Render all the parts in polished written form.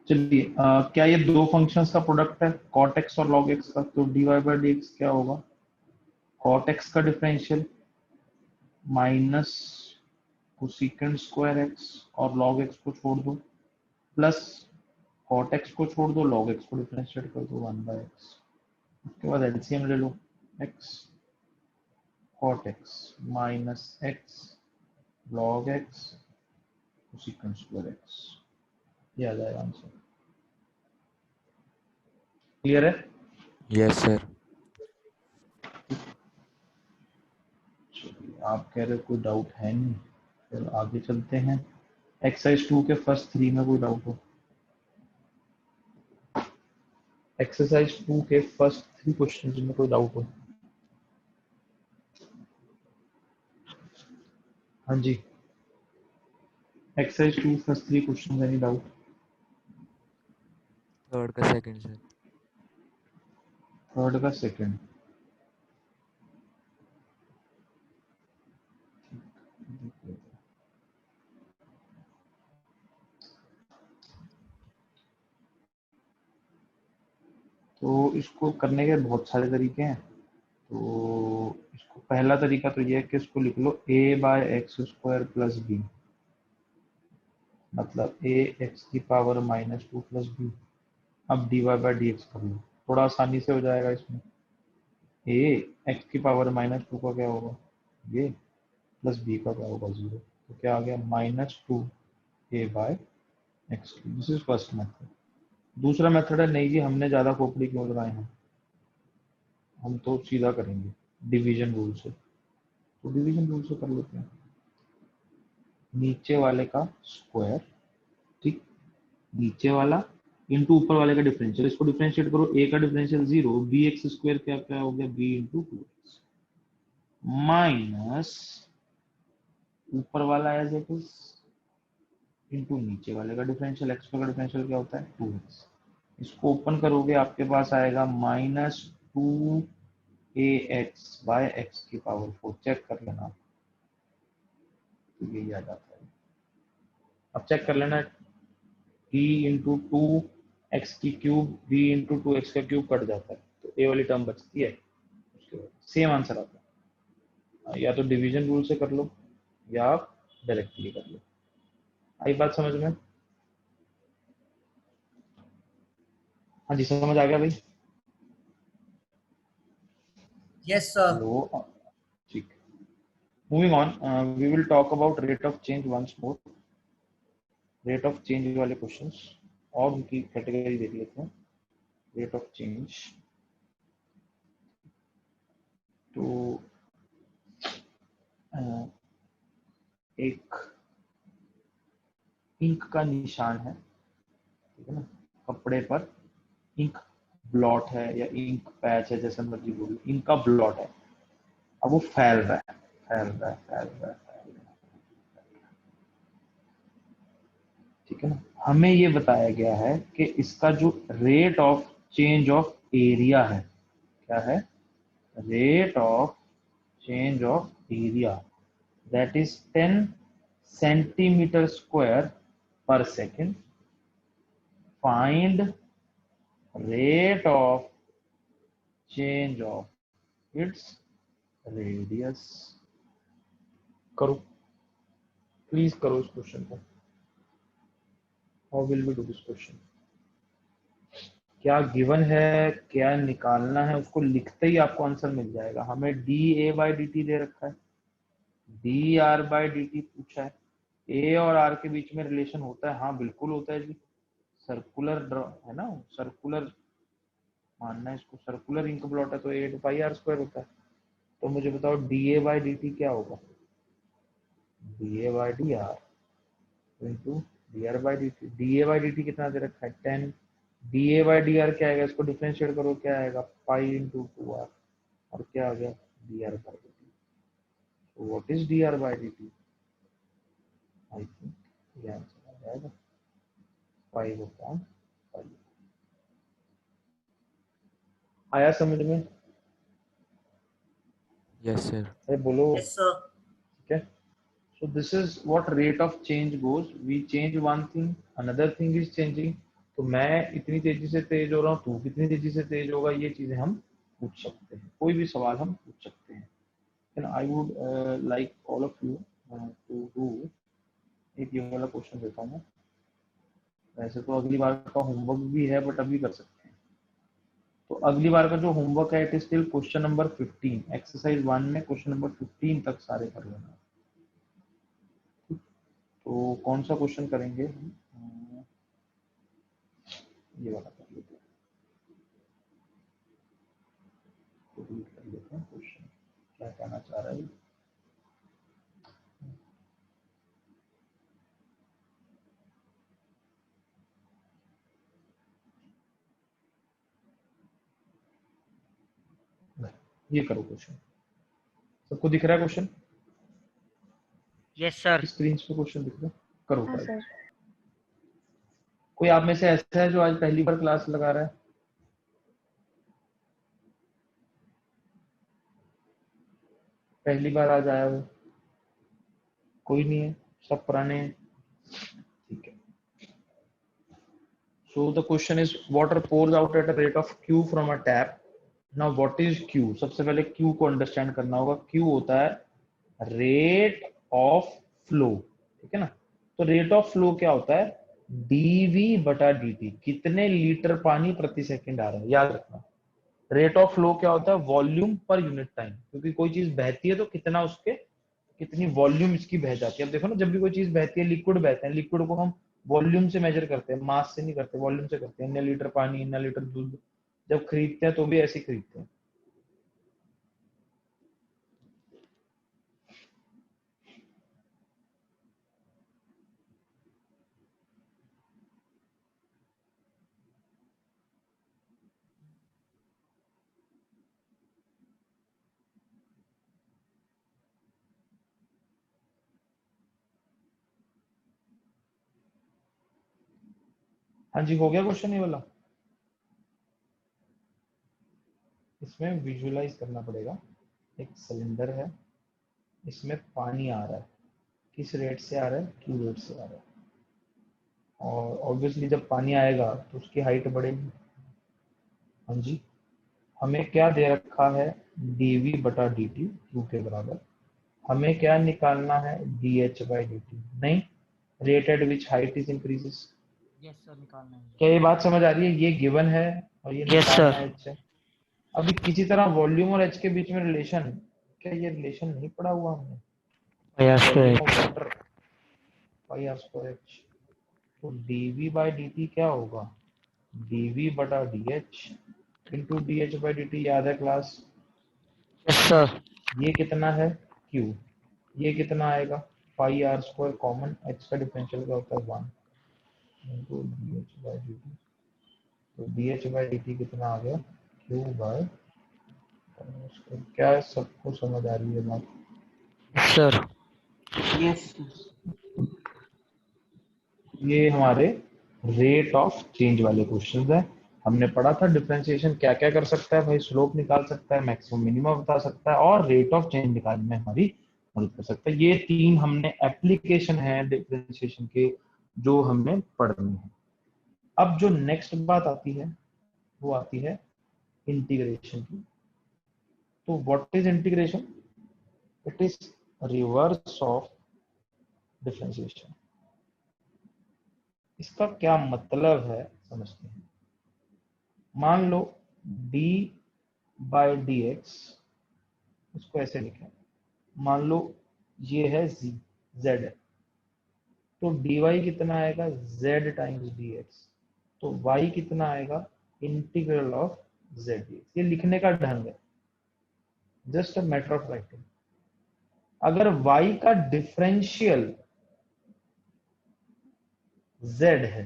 चलिए क्या ये दो फंक्शंस का प्रोडक्ट है cot x और log x का, तो dy by dx क्या होगा, cot x का differential minus cosecant square x और log x को छोड़ दो प्लस cot x को छोड़ दो log x को डिफरेंशिएट कर दो 1 by x। उसके बाद एलसीएम ले लो, x cot x minus x log x cosecant square x, ये आ जाएगा आंसर। क्लियर है? Yes sir. आप कह रहे हो कोई डाउट है नहीं, फिर आगे चलते हैं। एक्सरसाइज 2 के फर्स्ट 3 में कोई डाउट हो? एक्सरसाइज 2 के फर्स्ट 3 क्वेश्चंस में कोई डाउट हो? हाँ जी, exercise 2 first 3 questions, any doubt? Third का सेकंड सर। थर्ड का सेकंड, तो इसको करने के बहुत सारे तरीके हैं। तो इसको पहला तरीका तो ये है कि इसको लिख लो a by x square plus b, मतलब a एक्स की पावर माइनस 2 प्लस बी। अब dy बाय डी एक्स कर लो, थोड़ा आसानी से हो जाएगा इसमें। a एक्स की पावर माइनस 2 का क्या होगा ये, प्लस बी का क्या होगा 0, तो क्या आ गया minus 2 a by x. This is first method. दूसरा मेथड है, नहीं जी हमने ज्यादा खोपड़ी क्यों लगाए हैं, हम तो सीधा करेंगे डिवीजन रूल से। तो डिवीजन रूल से कर लेते हैं, नीचे वाले का स्क्वायर, ठीक, नीचे वाला इंटू ऊपर वाले का डिफरेंशियल, इसको डिफरेंशिएट करो, a का डिफरेंशियल 0, बी एक्स स्क्वायर क्या क्या हो गया b इंटू 2x माइनस ऊपर वाला एज इट इज इंटू नीचे वाले का डिफरेंशियल, x का डिफरेंशियल क्या होता है 2x। इसको ओपन करोगे आपके पास आएगा माइनस 2ax बाय एक्स की पावर 4, चेक कर लेना, तो यही आ जाता है। अब चेक कर लेना, b इंटू 2x की क्यूब b इंटू 2x का क्यूब कट जाता है, तो a वाली टर्म बचती है, उसके बाद सेम आंसर आता है। या तो डिवीजन रूल से कर लो या आप डायरेक्टली कर लो। आई बात समझ में? हाँ जी, समझ आ गया भाई? Yes sir. हेलो, ठीक। Moving on, we will talk about rate of change once more. Rate of change वाले क्वेश्चंस और उनकी कैटेगरी देख लेते हैं। रेट ऑफ चेंज, तो एक इंक का निशान है, ठीक है ना, कपड़े पर इंक ब्लॉट है या इंक पैच है, जैसे मर्जी बोलो, इंक का ब्लॉट है। अब वो फैल रहा है, फैल रहा है, फैल रहा है, फैल रहा है, ठीक है ना। हमें ये बताया गया है कि इसका जो rate of change of area है, क्या है, rate of change of area, that is 10 centimetre square per second. Find rate of change of its radius. करो प्लीज, करो इस क्वेश्चन को। How will we do this question? क्या given है, क्या निकालना है, उसको लिखते ही आपको आंसर मिल जाएगा। हमें D A by D T दे रखा है, D R by D T पूछा है। ए और आर के बीच में रिलेशन होता है? हाँ बिल्कुल होता है जी, सर्कुलर है ना, सर्कुलर मानना है इसको, सर्कुलर इंक ब्लॉट है तो ए टू पाई आर स्क्वायर होता है। तो मुझे बताओ D A by D T क्या होगा, D A by D R into D R by D T. D A by D T कितना दे रखा है 10, D A by D R क्या आएगा, इसको डिफरेंशिएट करो, क्या आएगा पाई इंटू 2r, और क्या आ गया D R by D T. तो what is D R by D T? I think ये आंसर आ जाएगा 5/5। आया समझ में? Yes sir. अरे बोलो, यस सर। ठीक है। So this is what rate of change goes. We change one thing, another thing is changing. तो मैं इतनी तेजी से तेज हो रहा हूँ, तू कितनी तेजी से तेज होगा, ये चीजें हम पूछ सकते हैं, कोई भी सवाल हम पूछ सकते हैं। And I would like all of you to do, एक ये वाला क्वेश्चन देता हूँ। वैसे तो अगली बार का होमवर्क भी है, बट अभी कर सकते हैं। तो अगली बार का जो होमवर्क है, it is still question number 15, exercise 1 में क्वेश्चन नंबर 15 तक सारे कर लेना। तो कौन सा क्वेश्चन करेंगे? ये वाला कर लेते हैं, रीड कर लेते हैं क्वेश्चन क्या कहना चाह रहा है। ये करो क्वेश्चन, सबको दिख रहा है क्वेश्चन? Yes sir. स्क्रीन पे क्वेश्चन दिख रहा है, करो हाँ ट्राई। सर। कोई आप में से ऐसा है जो आज पहली बार क्लास लगा रहा है? पहली बार आज आया हो? कोई नहीं है, सब पुराने हैं, ठीक है। So the question is water pores out at a rate of Q from a tap. Now what is Q? सबसे पहले Q को अंडरस्टैंड करना होगा। Q होता है रेट ऑफ फ्लो, ठीक है ना। तो रेट ऑफ फ्लो क्या होता है? dV बटा dt, कितने लीटर पानी प्रति सेकंड आ रहा है, याद रखना। रेट ऑफ फ्लो क्या होता है? वॉल्यूम पर यूनिट टाइम, क्योंकि कोई चीज बहती है तो कितना उसके, कितनी वॉल्यूम इसकी बह जाती है। अब देखो ना, जब भी कोई चीज बहती है, लिक्विड बहते हैं, लिक्विड को हम वॉल्यूम से मेजर करते हैं, मास से नहीं करते, वॉल्यूम से करते हैं। इतने लीटर पानी, इतना लीटर दूध, जब खरीदते हैं तो भी ऐसे ही खरीदते हैं। हाँ जी, हो गया क्वेश्चन ये वाला? इसमें विजुअलाइज करना पड़ेगा। एक सिलेंडर है, इसमें पानी आ रहा है, किस रेट से आ रहा है? Q रेट से आ रहा है। और ऑब्वियसली जब पानी आएगा तो उसकी हाइट बढ़ेगी। हाँ जी, हमें क्या दे रखा है? dV बटा dt, Q के बराबर। हमें क्या निकालना है? dH बाई dt, नहीं, rate at which height is increases. Yes sir, निकालना है। क्या ये बात समझ आ रही है? ये गिवन है और ये Yes, निकालना sir. है H है। अभी किसी तरह वॉल्यूम और H के बीच में रिलेशन, क्या ये रिलेशन नहीं पढ़ा हुआ हमने? Yes, volume of correct. Water pi r square H। तो dV बाई dt क्या होगा? dV बटा dH into dH by dt, याद है क्लास? Yes, sir. ये कितना है? Q। ये कितना आएगा? पाई आर स्क्वायर कॉमन, H का डिफरेंशियल क्या होता है? 1 इंटू dH बाई dt। तो dH बाई dt कितना आ गया? Q बाय, क्या सबको समझ आ रही है बात? Yes, sir. यस। ये हमारे रेट ऑफ चेंज वाले क्वेश्चन है। हमने पढ़ा था डिफरेंशिएशन क्या क्या कर सकता है भाई, स्लोप निकाल सकता है, मैक्सिमम मिनिमम बता सकता है, और रेट ऑफ चेंज निकालने में हमारी मदद कर सकता है। ये तीन हमने एप्लीकेशन है डिफरेंशिएशन के, जो हमने पढ़नी है। अब जो नेक्स्ट बात आती है वो आती है इंटीग्रेशन की। तो what is integration? It is reverse of differentiation. इसका क्या मतलब है समझते हैं। मान लो d बाई डी एक्स, इसको ऐसे लिखें। मान लो ये है z है, तो dy कितना आएगा? z times dx। तो y कितना आएगा? Integral of z dx। ये लिखने का ढंग है, just a matter of writing. अगर y का डिफरेंशियल z है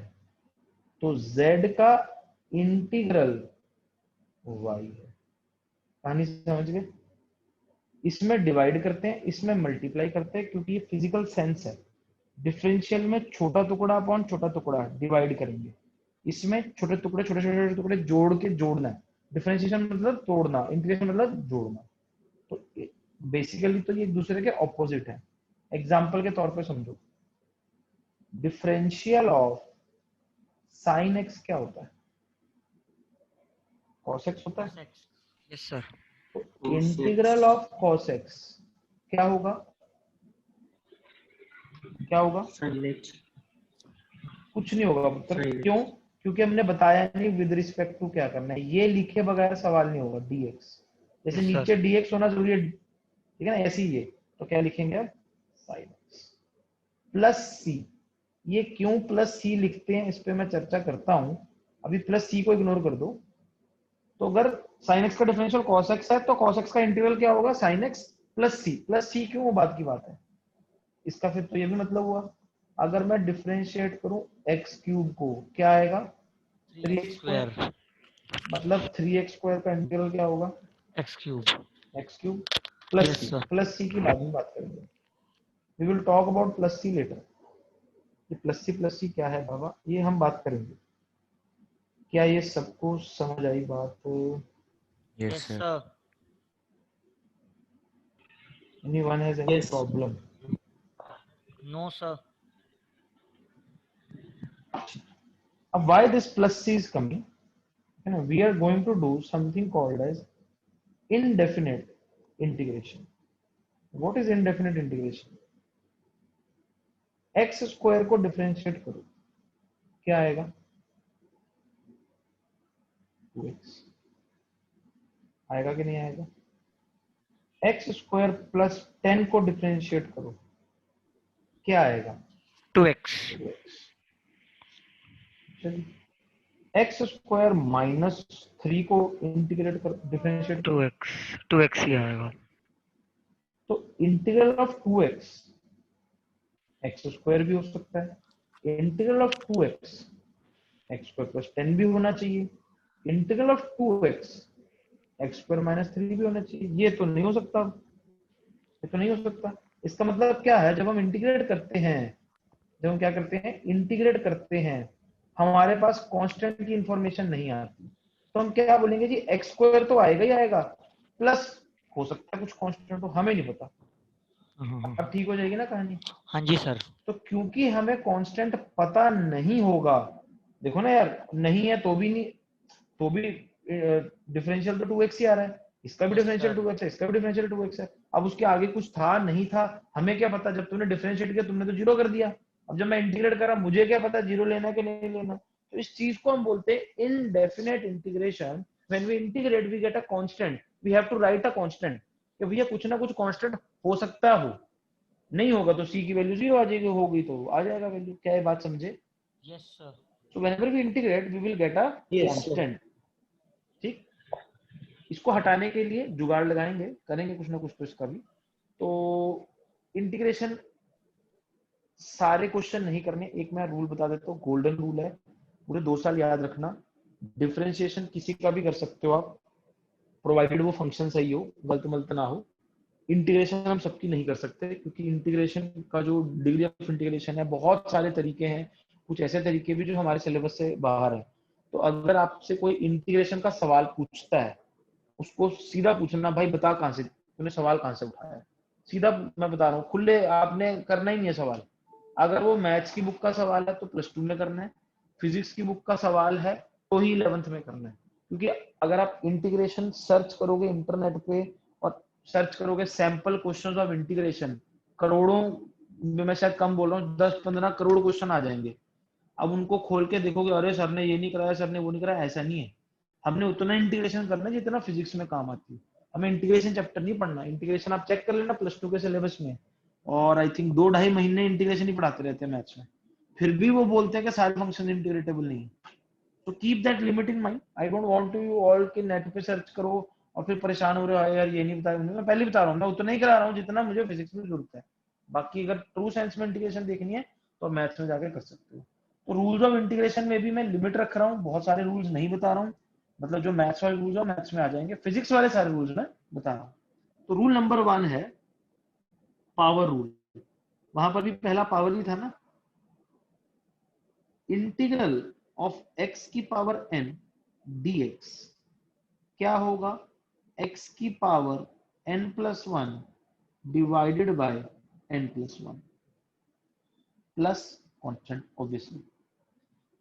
तो z का इंटीग्रल y है। कहानी समझ गए? इसमें डिवाइड करते हैं, इसमें मल्टीप्लाई करते हैं, क्योंकि ये फिजिकल सेंस है। डिफरेंशियल में छोटा टुकड़ा अपॉन छोटा टुकड़ा डिवाइड करेंगे, इसमें छोटे टुकड़े छोटे छोटे छोटे टुकड़े जोड़ के जोड़ना है। डिफरेंशिएशन मतलब तोड़ना, इंटीग्रेशन मतलब जोड़ना। तो बेसिकली तो ये एक दूसरे के ऑपोजिट है। एग्जाम्पल के तौर पे समझो, डिफरेंशियल ऑफ साइन एक्स क्या होता है? cos x होता है। Yes sir. तो इंटीग्रल ऑफ cos x क्या होगा? क्या होगा? कुछ नहीं होगा पुत्र। क्यों? क्योंकि हमने बताया नहीं विद रिस्पेक्ट टू क्या करना है। ये लिखे बगैर सवाल नहीं होगा। dx जैसे Yes, sir. नीचे dx होना जरूरी है, ठीक है ना, ऐसे ही ये। तो क्या लिखेंगे अब? sin x प्लस सी। ये क्यों प्लस सी लिखते हैं इस पे मैं चर्चा करता हूं, अभी प्लस सी को इग्नोर कर दो। तो अगर sin x का डिफरेंशियल cos x है तो cos x का इंटीग्रल क्या होगा? sin x प्लस सी। प्लस सी क्यों? वो बात की बात है। इसका फिर तो ये भी मतलब हुआ, अगर मैं डिफरेंशिएट करूं x क्यूब को, क्या आएगा? 3x square. मतलब 3x स्क्वायर का इंटीग्रल क्या होगा? X cube. x cube plus Yes, c. sir. Plus c की बाद में बात करेंगे, we will talk about plus c later. ये प्लस सी क्या है बाबा, ये हम बात करेंगे। क्या ये सबको समझ आई बात? Yes, Yes, sir. sir. Anyone has any problem? No, sir. Now, why this plus c is coming? You know, we are going to do something called as indefinite integration. What is indefinite integration? x square को differentiate करो, क्या आएगा? 2x आएगा कि नहीं आएगा? x square plus 10 को differentiate करो, क्या आएगा? 2x. 2x। चलिए x स्क्वायर माइनस 3 को इंटीग्रेट कर डिफरेंशिएट करो, 2x ही आएगा। तो integral of 2x x square भी हो सकता है। Integral of 2x x square plus 10 भी होना चाहिए। Integral of 2x x square minus 3 भी होना चाहिए। ये तो नहीं हो सकता, ये तो नहीं हो सकता। इसका मतलब क्या है? जब हम इंटीग्रेट करते हैं, जब हम क्या करते हैं, इंटीग्रेट करते हैं, हमारे पास कांस्टेंट की इंफॉर्मेशन नहीं आती, तो हम क्या बोलेंगे जी? एक्स स्क्वायर तो आएगा ही आएगा, प्लस हो सकता है कुछ कांस्टेंट, तो हमें नहीं पता। अब ठीक हो जाएगी ना कहानी? हाँ जी सर। तो क्योंकि हमें कांस्टेंट पता नहीं होगा, देखो ना यार, नहीं है तो भी नहीं, तो भी डिफरेंशियल तो 2x ही आ रहा है, इसका भी Yes, डिफरेंशियल sir. 2x है, इसका भी डिफरेंशियल 2x है। अब उसके आगे कुछ था नहीं था, हमें क्या पता? जब तुमने डिफरेंशिएट किया तुमने तो जीरो कर दिया। अब जब मैं इंटीग्रेट करा, मुझे क्या पता जीरो लेना है कि नहीं लेना? तो इस चीज को हम बोलते हैं indefinite integration. When we integrate we get a constant, we have to write a constant, कि भैया कुछ ना कुछ कांस्टेंट हो सकता हो, नहीं होगा तो c की वैल्यू जीरो आ जाएगी, होगी तो आ जाएगा वैल्यू। क्या ये बात समझे? Yes, sir. So whenever we integrate we will get a constant. ठीक, इसको हटाने के लिए जुगाड़ लगाएंगे, करेंगे कुछ ना कुछ तो इसका भी। तो इंटीग्रेशन सारे क्वेश्चन नहीं करने, एक मैं रूल बता देता हूँ, गोल्डन रूल है, पूरे 2 साल याद रखना। डिफरेंशिएशन किसी का भी कर सकते हो आप, प्रोवाइडेड वो फंक्शन सही हो, गलत मलत ना हो। इंटीग्रेशन हम सबकी नहीं कर सकते, क्योंकि इंटीग्रेशन का जो डिग्री ऑफ इंटीग्रेशन है, बहुत सारे तरीके हैं, कुछ ऐसे तरीके भी जो हमारे सिलेबस से बाहर है। तो अगर आपसे कोई इंटीग्रेशन का सवाल पूछता है, उसको सीधा पूछना, भाई बता कहां से तूने सवाल कहां से उठाया है। सीधा मैं बता रहा हूँ, खुले आपने करना ही नहीं है सवाल। अगर वो मैथ्स की बुक का सवाल है तो +2 में करना है, फिजिक्स की बुक का सवाल है तो ही 11th में करना है। क्योंकि अगर आप इंटीग्रेशन सर्च करोगे इंटरनेट पे, और सर्च करोगे सैंपल क्वेश्चंस ऑफ इंटीग्रेशन, करोड़ों में, मैं शायद कम बोल रहा हूँ, 10-15 करोड़ क्वेश्चन आ जाएंगे। अब उनको खोल के देखोगे, अरे सर ने ये नहीं कराया, सर ने वो नहीं कराया, ऐसा नहीं है। हमने उतना इंटीग्रेशन करना है जितना फिजिक्स में काम आती है। हमें इंटीग्रेशन चैप्टर नहीं पढ़ना। इंटीग्रेशन आप चेक कर लेना +2 के सिलेबस में, और आई थिंक 2-2.5 महीने इंटीग्रेशन ही पढ़ाते रहते हैं मैथ्स में, फिर भी वो बोलते हैं कि सारे फंक्शन इंटीग्रेटेबल नहीं है। तो keep that limit in mind. I don't want to you all के नेट पे सर्च करो और फिर परेशान हो रहे हो, यार ये नहीं बता रहा। मैं पहले बता रहा हूँ, मैं उतना ही करा रहा हूँ जितना मुझे फिजिक्स में जरूरत है। बाकी अगर ट्रू साइंस में इंटीग्रेशन देखनी है तो मैथ्स में जाके कर सकते हो। तो रूल्स ऑफ इंटीग्रेशन में भी मैं लिमिट रख रहा हूँ, बहुत सारे रूल्स नहीं बता रहा हूँ। मतलब जो मैथ्स वाले रूल्स है मैथ्स में आ जाएंगे, फिजिक्स वाले सारे रूल्स मैं बता रहा हूँ। तो रूल नंबर 1 है पावर रूल। वहां पर भी पहला पावर ही था ना, इंटीग्रल ऑफ x की पावर n dx क्या होगा? x की power n+1 divided by n+1 plus constant obviously.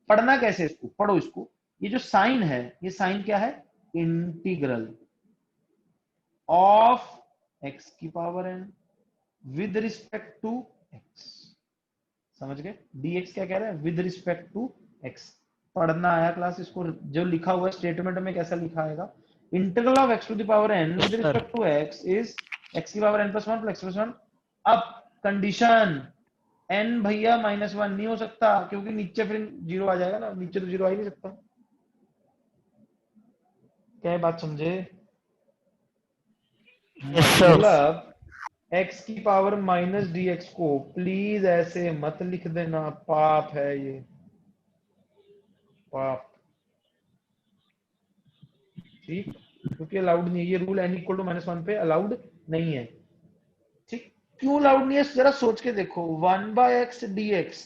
पढ़ना कैसे इसको, पढ़ो इसको। ये जो साइन है, ये साइन क्या है, इंटीग्रल ऑफ x की power n with respect to x। समझ गए, dx क्या कह रहा है, विद रिस्पेक्ट टू x। पढ़ना आया क्लास, इसको जो लिखा हुआ स्टेटमेंट में कैसा लिखा आएगा, integral of x to the power n with Sir. Respect to x is x की पावर n प्लस 1 प्लस 1। अब कंडीशन n भैया -1 नहीं हो सकता, क्योंकि नीचे फिर जीरो आ जाएगा ना, नीचे तो जीरो आ ही नहीं सकता। क्या है बात समझे? Yes, sir. मतलब x की पावर माइनस dx को प्लीज ऐसे मत लिख देना, पाप है ये, पाप। ठीक, क्योंकि अलाउड नहीं है ये रूल, n इक्वल टू -1 पे अलाउड नहीं है। ठीक, क्यों अलाउड नहीं है जरा सोच के देखो, 1/x dx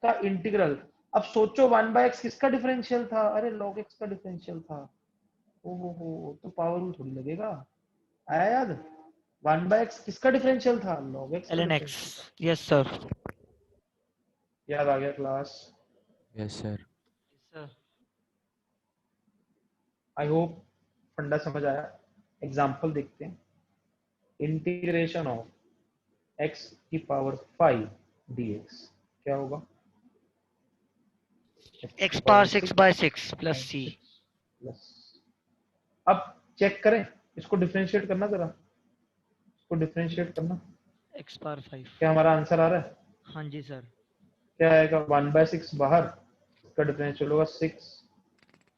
का इंटीग्रल। अब सोचो 1/x किसका डिफरेंशियल था, अरे log x का डिफरेंशियल था। ओहो, तो पावर रूल थोड़ी लगेगा, आया याद? 1/x किसका डिफरेंशियल था, log x का ln x. डिफरेंशियल था। Yes, sir. याद आ गया class? Yes sir. Yes, sir. I hope फंडा समझ आया। एग्जांपल देखते हैं, इंटीग्रेशन ऑफ x की पावर 5 dx क्या होगा, X power 6/6 plus c. Plus. अब चेक करें, इसको डिफरेंशिएट करना जरा, इसको डिफरेंशिएट करना। X power 5. क्या हमारा आंसर आ रहा है, हाँ जी सर. क्या आएगा, 1/6 बाहर, इसका डिफरेंशियल होगा 6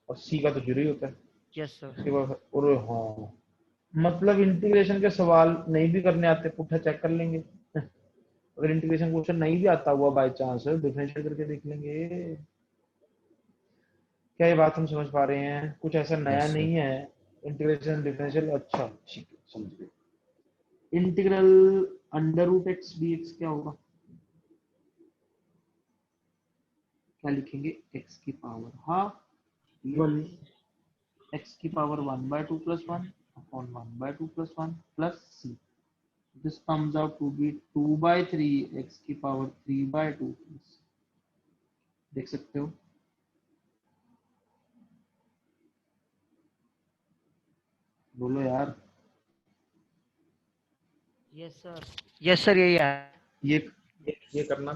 और c का तो जीरो ही होता है। Yes, sir. उसके बाद और हाँ, मतलब इंटीग्रेशन के सवाल नहीं भी करने आते, पुट्ठा चेक कर लेंगे। अगर इंटीग्रेशन क्वेश्चन नहीं भी आता हुआ बाय चांस, डिफरेंशिएट करके देख लेंगे। क्या ये बात हम समझ पा रहे हैं, कुछ ऐसा नया यस सर। नहीं है। इंटीग्रेशन डिफरेंशियल, अच्छा ठीक है, समझ गए। Integral under root x D x क्या होगा, क्या लिखेंगे, x की पावर हाफ 1 x की power 1/2 plus 1 upon 1/2 plus 1 plus c। This comes out to be 2/3 x की पावर 3/2 प्लस, देख सकते हो। बोलो यार, Yes, sir. Yes, sir. यही है. ये करना।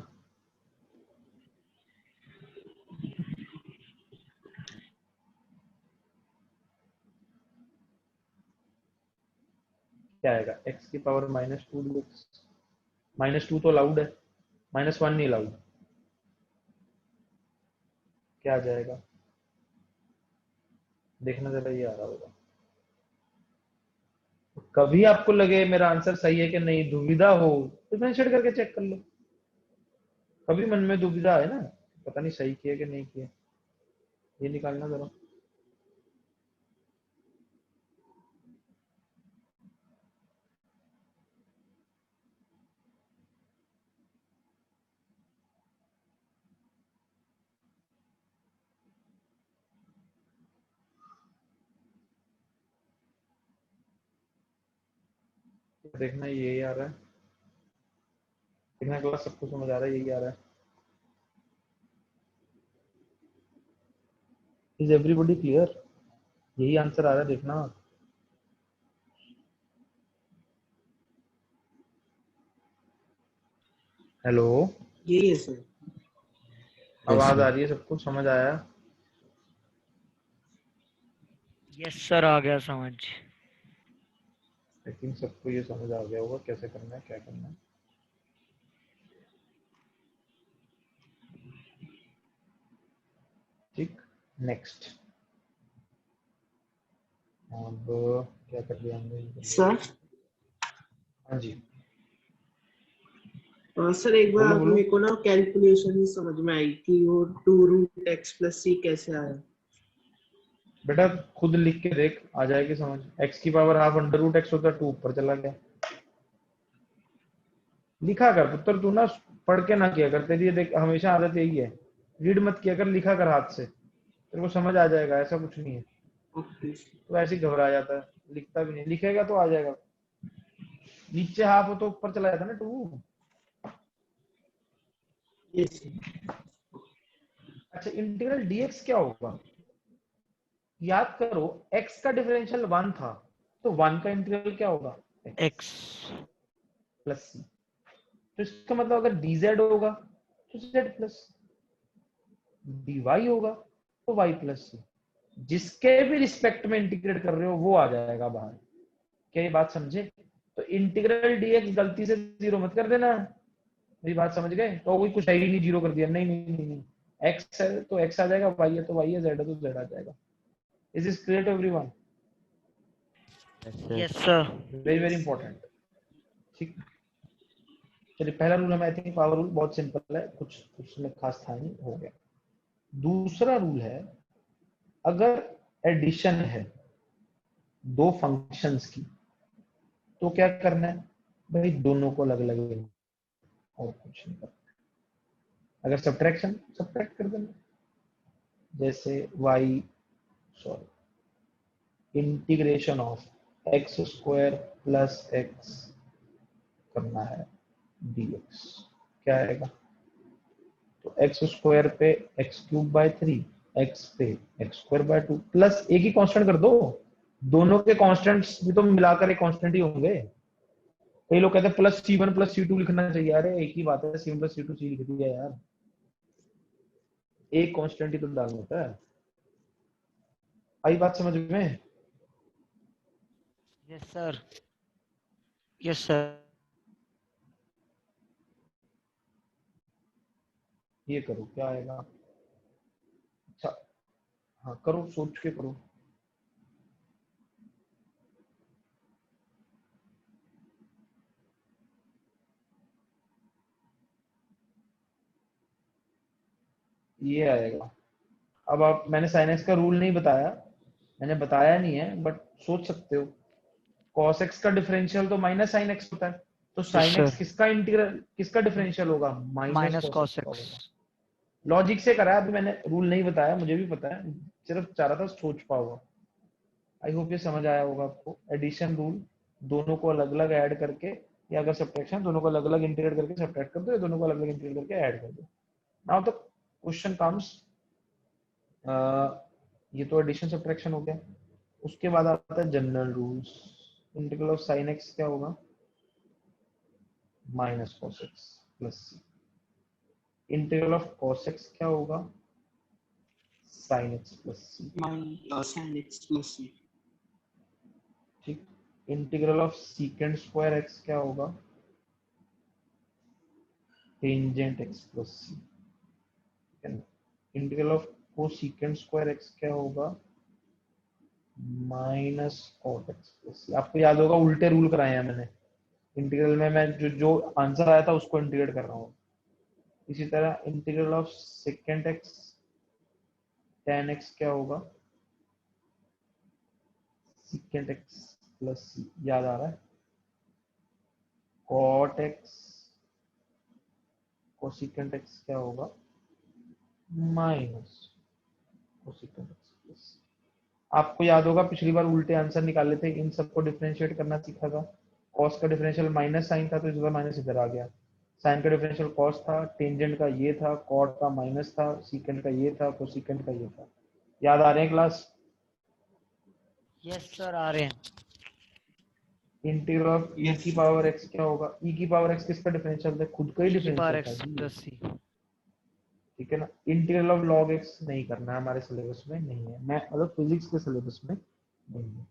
क्या आएगा, x की पावर -2 dx, -2 तो अलाउड है, -1 नहीं अलाउड। क्या आ जाएगा, देखना जरा, ये आ रहा होगा। कभी आपको लगे मेरा आंसर सही है कि नहीं, दुविधा हो, डिफरेंशिएट करके चेक कर लो। कभी मन में दुविधा है ना, पता नहीं सही किया कि नहीं किया, ये निकालना जरा। देखना यही आ रहा है, देखना क्लास सबको समझ आ रहा है, यही आ रहा है। इज एवरीबॉडी क्लियर, यही आंसर आ रहा है, देखना। हेलो, यही है सर। आवाज आ रही है, सबको समझ आया? Yes, sir. आ गया समझ. लेकिन सबको ये समझ आ गया होगा कैसे करना है, क्या करना है। ठीक, नेक्स्ट। अब क्या कर दिया हमने, सर हाँ जी सर एक बार बोलो आप बोलो। मेरे को ना कैलकुलेशन ही समझ में आई कि वो 2√x + c कैसे आया। बेटा खुद लिख के देख, आ जाएगी समझ। x की पावर हाफ √x होता है, 2 ऊपर चला गया। लिखा कर पुत्र, तू ना पढ़ के ना किया कर, तेरी ये देख हमेशा आदत यही है, रीड मत किया कर, लिखा कर हाथ से, तेरे को समझ आ जाएगा, ऐसा कुछ नहीं है। ओके तो ऐसे ही घबरा जाता है, लिखता भी नहीं, लिखेगा तो आ जाएगा। नीचे हाफ हो तो ऊपर चला जाता है ना 2। Yes sir. अच्छा अच्छा इंटीग्रल dx क्या होगा? याद करो x का डिफरेंशियल 1 था, तो 1 का इंटीग्रल क्या होगा? x plus c। तो इसका मतलब अगर dz होगा तो z प्लस, dy होगा तो y प्लस c। जिसके भी रिस्पेक्ट में इंटीग्रेट कर रहे हो वो आ जाएगा बाहर। क्या ये बात समझे? तो इंटीग्रल dx गलती से जीरो मत कर देना। मेरी बात समझ गए? तो कोई कुछ है ही नहीं, जीरो कर दिया, नहीं नहीं नहीं, x है तो x आ जाएगा, y है तो y है, z है तो z आ जाएगा। Is this clear to everyone? Yes, sir. yes sir very very important. ठीक, चलिए पहला रूल हमें आई थिंक पावर रूल बहुत सिंपल है, कुछ उसमें खास था नहीं, हो गया। दूसरा रूल है, अगर एडिशन है दो फंक्शंस की तो क्या करना है भाई? दोनों को अलग अलग लेना, और कुछ नहीं करना। अगर सब्ट्रैक्शन, सब्ट्रैक्ट कर देना। जैसे y, sorry, integration of x square plus x करना है dx, क्या आएगा? तो एक्स स्क्वायर पे एक्स क्यूब बाय 3, एक्स पे एक्स स्क्वायर बाय 2 प्लस एक ही कांस्टेंट कर दो। दोनों के कांस्टेंट्स भी तो मिलाकर एक कांस्टेंट ही होंगे। कई लोग कहते हैं प्लस c1 प्लस c2 लिखना चाहिए, अरे एक ही बात है, c1 प्लस c2 c लिख दिया यार, एक कांस्टेंट ही तो डालना होता है। आई बात समझ में? yes sir yes sir ये करो, क्या आएगा? अच्छा, हाँ करो, सोच के करो। ये आएगा। अब आप, मैंने sin x का रूल नहीं बताया, मैंने बताया नहीं है, बट सोच सकते हो। cos x का डिफरेंशियल तो माइनस sin x होता है, तो yes sin sir x किसका इंटीग्रल, किसका डिफरेंशियल होगा? Minus minus cos cos x का x होगा। लॉजिक से करा है, अभी मैंने रूल नहीं बताया, मुझे भी पता है, सिर्फ चाह रहा था सोच पाओ। आई होप ये समझ आया होगा आपको। एडिशन रूल, दोनों को अलग अलग ऐड करके, या अगर सब्ट्रैक्शन, दोनों को अलग अलग इंटीग्रेट करके सब्ट्रैक्ट कर दो, या दोनों को अलग अलग इंटीग्रेट करके ऐड कर दो। नाउ द क्वेश्चन कम्स, ये तो एडिशन सब्ट्रैक्शन हो गया। उसके बाद आता है general rules. Integral of sine x क्या होगा? Minus cos x plus c. Integral of cos x क्या होगा? Sine x plus c. sin x plus c. ठीक। Integral of secant square x क्या होगा? Tangent x plus c. Integral of cosecant square x क्या होगा? Minus cot x plus c. आपको याद होगा उल्टे रूल कराए हैं मैंने इंटीग्रल में, मैं जो जो आंसर आया था उसको इंटीग्रेट कर रहा हूँ। इसी तरह integral of second x tan x क्या होगा? सेकेंड एक्स प्लस सी। याद आ रहा है? cot x कोसेकेंड x क्या होगा? Minus cosecant x plus c. आपको याद होगा पिछली बार उल्टे आंसर निकाले थे, इन सबको डिफरेंशिएट करना सीखा था। cos का डिफरेंशियल माइनस साइन था, तो इस बार माइनस इधर आ गया। साइन का डिफरेंशियल cos था, टेंजेंट का ये था, cot का माइनस था, सीकेंड का ये था, कोसेकेंड का ये था। याद आ रहे हैं क्लास? yes sir आ रहे हैं इंटीग्रल ऑफ e की पावर x क्या होगा? e की पावर x किसका डिफरेंशियल था? खुद का ही e की पावर डिफरेंशियल था x जी। plus c ठीक है ना? इंटीग्रल ऑफ log x नहीं करना है, हमारे सिलेबस में नहीं है, मैं मतलब फिजिक्स के सिलेबस में नहीं है।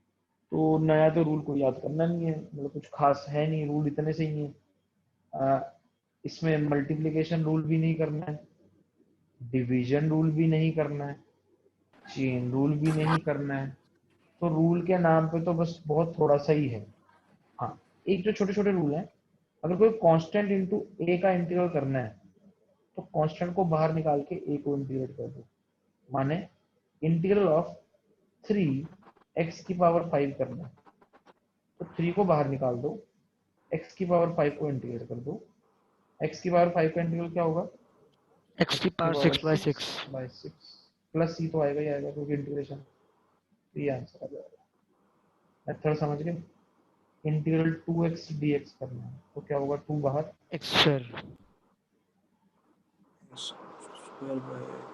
तो नया तो रूल को याद करना नहीं है, मतलब कुछ खास है नहीं, रूल इतने से ही है। इसमें मल्टीप्लिकेशन रूल भी नहीं करना है, डिवीजन रूल भी नहीं करना है, चेन रूल भी नहीं करना है। तो रूल के नाम पे तो बस बहुत थोड़ा सा ही है। हाँ, एक जो छोटे छोटे रूल हैं, अगर कोई कांस्टेंट इनटू ए का इंटीग्रल करना है तो कांस्टेंट को बाहर निकाल के ए को इंटीग्रेट कर दो। माने इंटीग्रल ऑफ 3 x की पावर 5 करना है तो 3 को बाहर निकाल दो, x की पावर 5 को इंटीग्रेट कर दो। x की पावर 5 का इंटीग्रल क्या होगा? x की x की power power 6 by 6 6 by 6 plus c तो आएगा ही आएगा, क्योंकि इंटीग्रेशन। तो ये आंसर आ जाएगा। मेथड समझ गए? इंटीग्रल 2x dx करना है तो क्या होगा? 2 बाहर, x sir Square by x.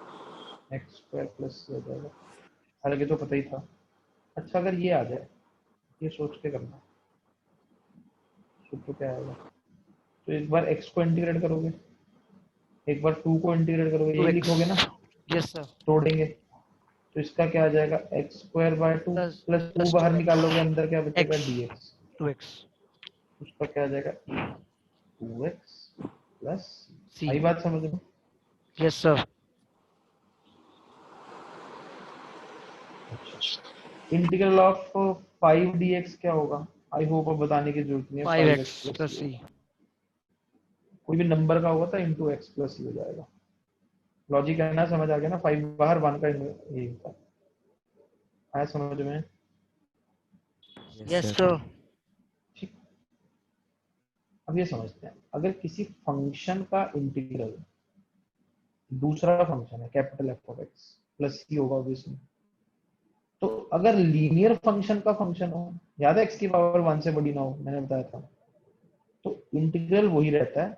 X square plus हो जाएगा, हालांकि तो पता ही था। अच्छा अगर ये आ जाए, ये सोच के करना, तो क्या आएगा, तो एक बार x को इंटीग्रेट करोगे, एक बार 2 को इंटीग्रेट करोगे, यही 2x. लिखोगे ना, Yes, sir. तोड़ेंगे तो इसका क्या आ जाएगा, x square by 2 Plus plus 2 plus बाहर 2x. निकालोगे, अंदर क्या बचेगा, X. dx, 2x. उसका क्या आ जाएगा 2x प्लस, C. आई बात समझ में। Yes, sir. Integral of 5 dx क्या होगा, आई होप अब बताने की जरूरत नहीं है, 5x 5x plus plus c C. होगा, कोई भी नंबर का होगा तो इंटू एक्स प्लस c हो जाएगा। लॉजिक है ना, समझ आ गया ना, 5 बाहर 1 का ये होता है, आया समझ में। Yes, sir. ठीक, अब ये समझते हैं, अगर किसी फंक्शन का इंटीग्रल दूसरा फंक्शन है capital F of X plus C होगा ऑब्वियसली, तो अगर लीनियर फंक्शन का फंक्शन हो, याद है एक्स की पावर 1 से बड़ी ना हो, मैंने बताया था, तो इंटीग्रल वही रहता है,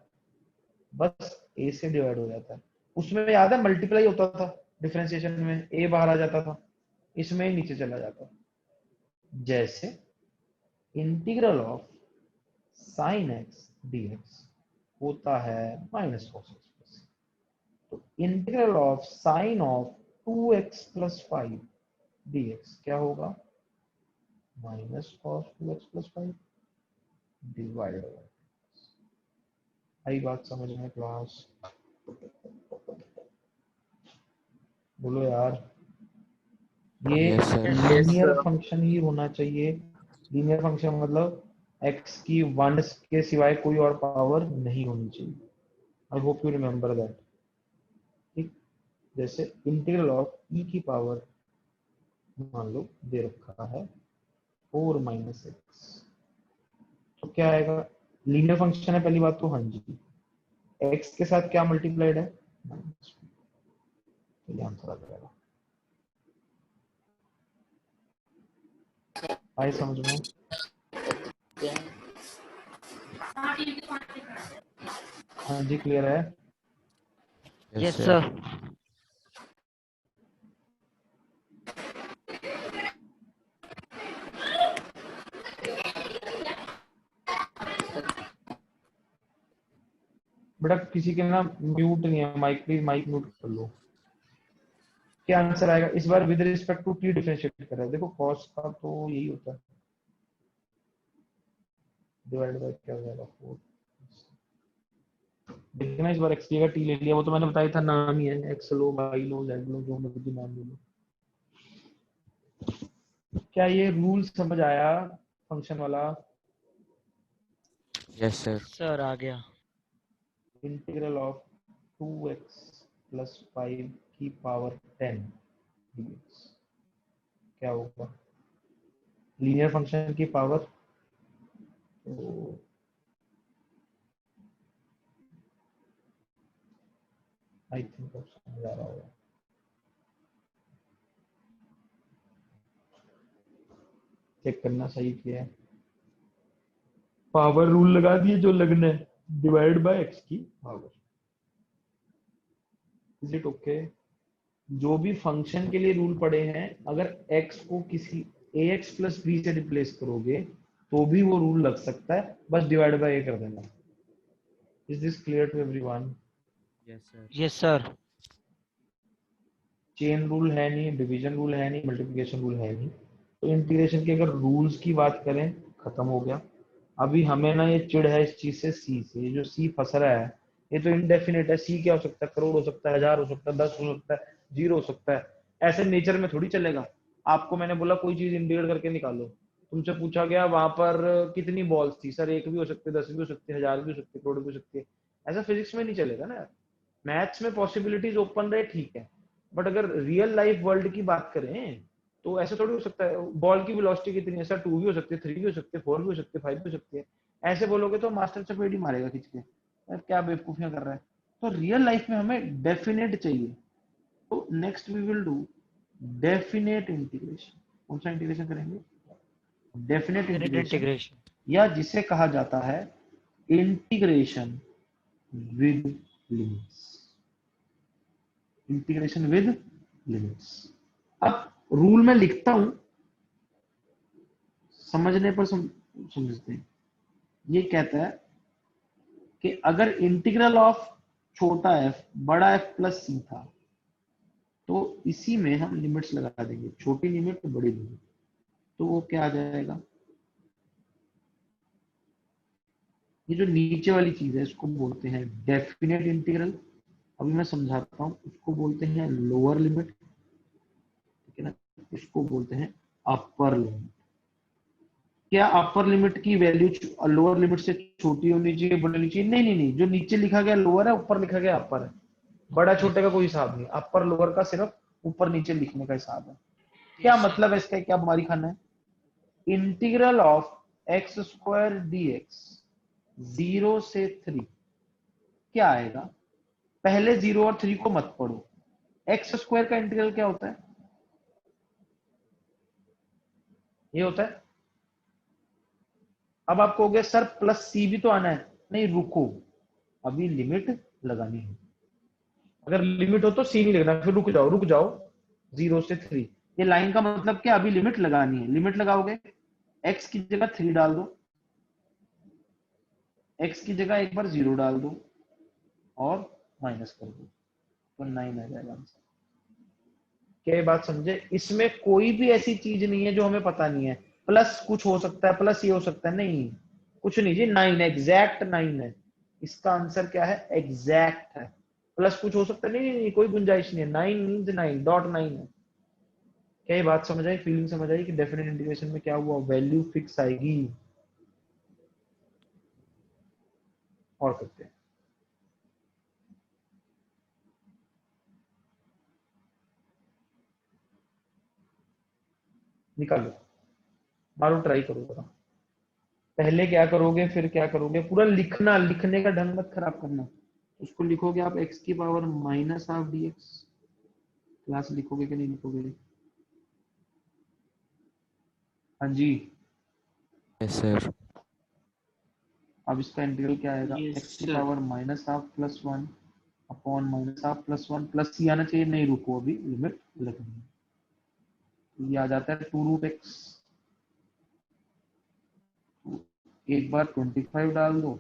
बस ए से डिवाइड हो जाता है। उसमें याद है मल्टीप्लाई होता था, डिफरेंशिएशन में ए बाहर आ जाता था, इसमें ही नीचे चला जाता, जैसे integral of sine x dx होता है माइनस कॉस एक्स, तो integral of sine of 2x plus 5 dx क्या होगा, minus cos 2x plus 5 divide by, आई बात समझ में क्लास, बोलो यार, ये Yes, sir. Yes, linear sir. Function ही होना चाहिए। लीनियर फंक्शन मतलब x की 1 के सिवाय कोई और पावर नहीं होनी चाहिए, I hope you remember that. ठीक, जैसे इंटीग्रल ऑफ e की पावर मान लो दे रखा है 4 माइनस एक्स, तो क्या आएगा, लीनियर फंक्शन है पहली बात तो, हाँ जी, x के साथ क्या मल्टीप्लाइड है, माइनस, तो ये आंसर आ जाएगा, आए समझ में। हाँ जी क्लियर है। Yes, sir. बेटा किसी के ना म्यूट नहीं है माइक, प्लीज माइक म्यूट कर लो। क्या आंसर आएगा इस बार, with respect to T differentiate कर रहा है, देखो कॉस का तो यही होता है, डिवाइड बाय क्या हो जाएगा 4, देखना इस बार एक्स की जगह टी ले लिया, वो तो मैंने बताया था नाम ही है, एक्स लो वाई लो जेड लो जो मर्जी नाम ले लो। क्या ये रूल समझ आया फंक्शन वाला, Yes, sir. Sir आ गया. इंटीग्रल ऑफ 2x प्लस 5 की पावर 10 dx क्या होगा, लीनियर फंक्शन की पावर, तो आई थिंक आप समझ आ रहा होगा, चेक करना सही किया है, पावर रूल लगा दिए जो लगना है, डिवाइड बाय एक्स की पावर, इज इट ओके। जो भी फंक्शन के लिए रूल पड़े हैं, अगर x को किसी ax प्लस b से रिप्लेस करोगे तो भी वो रूल लग सकता है, बस डिवाइड बाय a कर देना। Is this clear to everyone. Yes, sir. Yes, sir. Chain rule है नहीं, डिवीजन रूल है नहीं, मल्टीप्लिकेशन रूल है नहीं, तो इंटीग्रेशन के अगर रूल्स की बात करें खत्म हो गया। अभी हमें ना ये चिढ़ है इस चीज से, सी से, ये जो सी फंस रहा है, ये तो इनडेफिनेट है, सी क्या हो सकता है, करोड़ हो सकता है, 1000 हो सकता है, 10 हो सकता है, 0 हो सकता है, ऐसे नेचर में थोड़ी चलेगा। आपको मैंने बोला कोई चीज इंटीग्रेट करके निकालो, तुमसे पूछा गया वहां पर कितनी बॉल्स थी, सर एक भी हो सकती है, 10 भी हो सकती है, 1000 भी हो सकती है, करोड़ भी हो सकती है, ऐसा फिजिक्स में नहीं चलेगा ना। मैथ्स में पॉसिबिलिटीज ओपन रहे ठीक है, बट अगर रियल लाइफ वर्ल्ड की बात करें तो ऐसा थोड़ी हो सकता है, बॉल की वेलोसिटी कितनी है सर, 2 भी हो सकती है, 3 भी हो सकती है, 4 भी हो सकती है, 5 भी हो सकती है, ऐसे बोलोगे तो मास्टर चपेट ही मारेगा खींच के, क्या बेवकूफियां कर रहा है। तो रियल लाइफ में हमें डेफिनेट चाहिए, तो next we will do definite integration. कौन सा इंटीग्रेशन करेंगे, डेफिनेट Definite इंटीग्रेशन, integration. या जिसे कहा जाता है integration with limits, integration with limits. अब रूल में लिखता हूं, समझने पर समझते हैं। ये कहता है कि अगर इंटीग्रल ऑफ छोटा एफ बड़ा एफ प्लस सी था, तो इसी में हम लिमिट्स लगा देंगे, छोटी लिमिट तो बड़ी लिमिट, तो वो क्या आ जाएगा, ये जो नीचे वाली चीज है इसको बोलते हैं डेफिनेट इंटीग्रल। अभी मैं समझाता हूं, उसको बोलते हैं लोअर लिमिट, ठीक है ना, इसको बोलते हैं अपर लिमिट। क्या अपर लिमिट की वैल्यू लोअर लिमिट से छोटी होनी चाहिए, बड़ी होनी चाहिए? नहीं नहीं नहीं, जो नीचे लिखा गया लोअर है, ऊपर लिखा गया अपर है। बड़ा छोटे का कोई हिसाब नहीं, अपर लोअर का सिर्फ ऊपर नीचे लिखने का हिसाब है। क्या मतलब है इसका, क्या बीमारी खाना है? Integral of x square D x 0 से 3 क्या आएगा? पहले 0 और 3 को मत पढ़ो। एक्स स्क्वायर का इंटीग्रल क्या होता है? ये होता है। अब आपको हो गया सर प्लस सी भी तो आना है। नहीं रुको, अभी लिमिट लगानी है। अगर लिमिट हो तो सी नहीं लगना, फिर रुक जाओ रुक जाओ। 0 से 3, ये लाइन का मतलब क्या, अभी लिमिट लगानी है। लिमिट लगाओगे, एक्स की जगह 3 डाल दो, एक्स की जगह एक बार 0 डाल दो और माइनस कर दो, तो 9 आ जाएगा आंसर। क्या ये बात समझे? इसमें कोई भी ऐसी चीज नहीं है जो हमें पता नहीं है। प्लस कुछ हो सकता है, प्लस ये हो सकता है, नहीं कुछ नहीं जी, 9 एग्जैक्ट 9 है। इसका आंसर क्या है? एग्जैक्ट है। प्लस कुछ हो सकता है, नहीं नहीं, नहीं कोई गुंजाइश नहीं है। 9 मीन्स 9.9 है। क्या ये बात समझ आई, फीलिंग समझ आई कि डेफिनेट इंटीग्रेशन में क्या हुआ, वैल्यू फिक्स आएगी। और करते हैं, निकालो, मारो, ट्राई करो जरा। पहले क्या करोगे फिर क्या करोगे, पूरा लिखना, लिखने का ढंग मत खराब करना। उसको लिखोगे आप एक्स की power minus half D x, class लिखोगे कि नहीं लिखोगे? हाँ जी। Yes sir. अब इसका इंटीग्रल क्या आएगा? Yes, एक्स की sir. Power minus half plus 1 upon minus half plus 1 plus C आना चाहिए। नहीं रुको, अभी लिमिट लगनी है। तो ये आ जाता है 2 रूट एक्स, एक बार 25 डाल दो,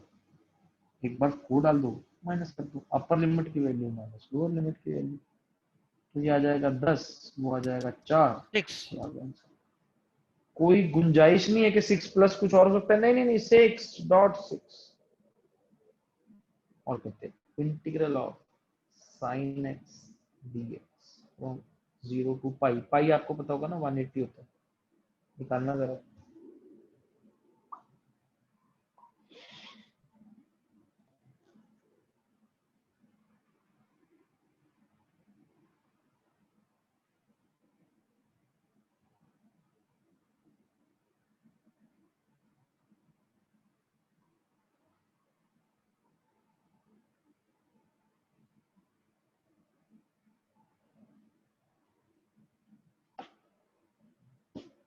एक बार 4 डाल दो, माइनस कर दो। अपर लिमिट की वैल्यू माइनस लोअर लिमिट की वैल्यू, तो ये आ जाएगा 10, वो आ जाएगा 4। 6। कोई गुंजाइश नहीं है कि 6 प्लस कुछ और हो सकता है, नहीं नहीं नहीं, 6.6। और कहते हैं integral of sine X D X from 0 to pi. Pi आपको पता होगा ना, 180 होता है, निकालना जरा।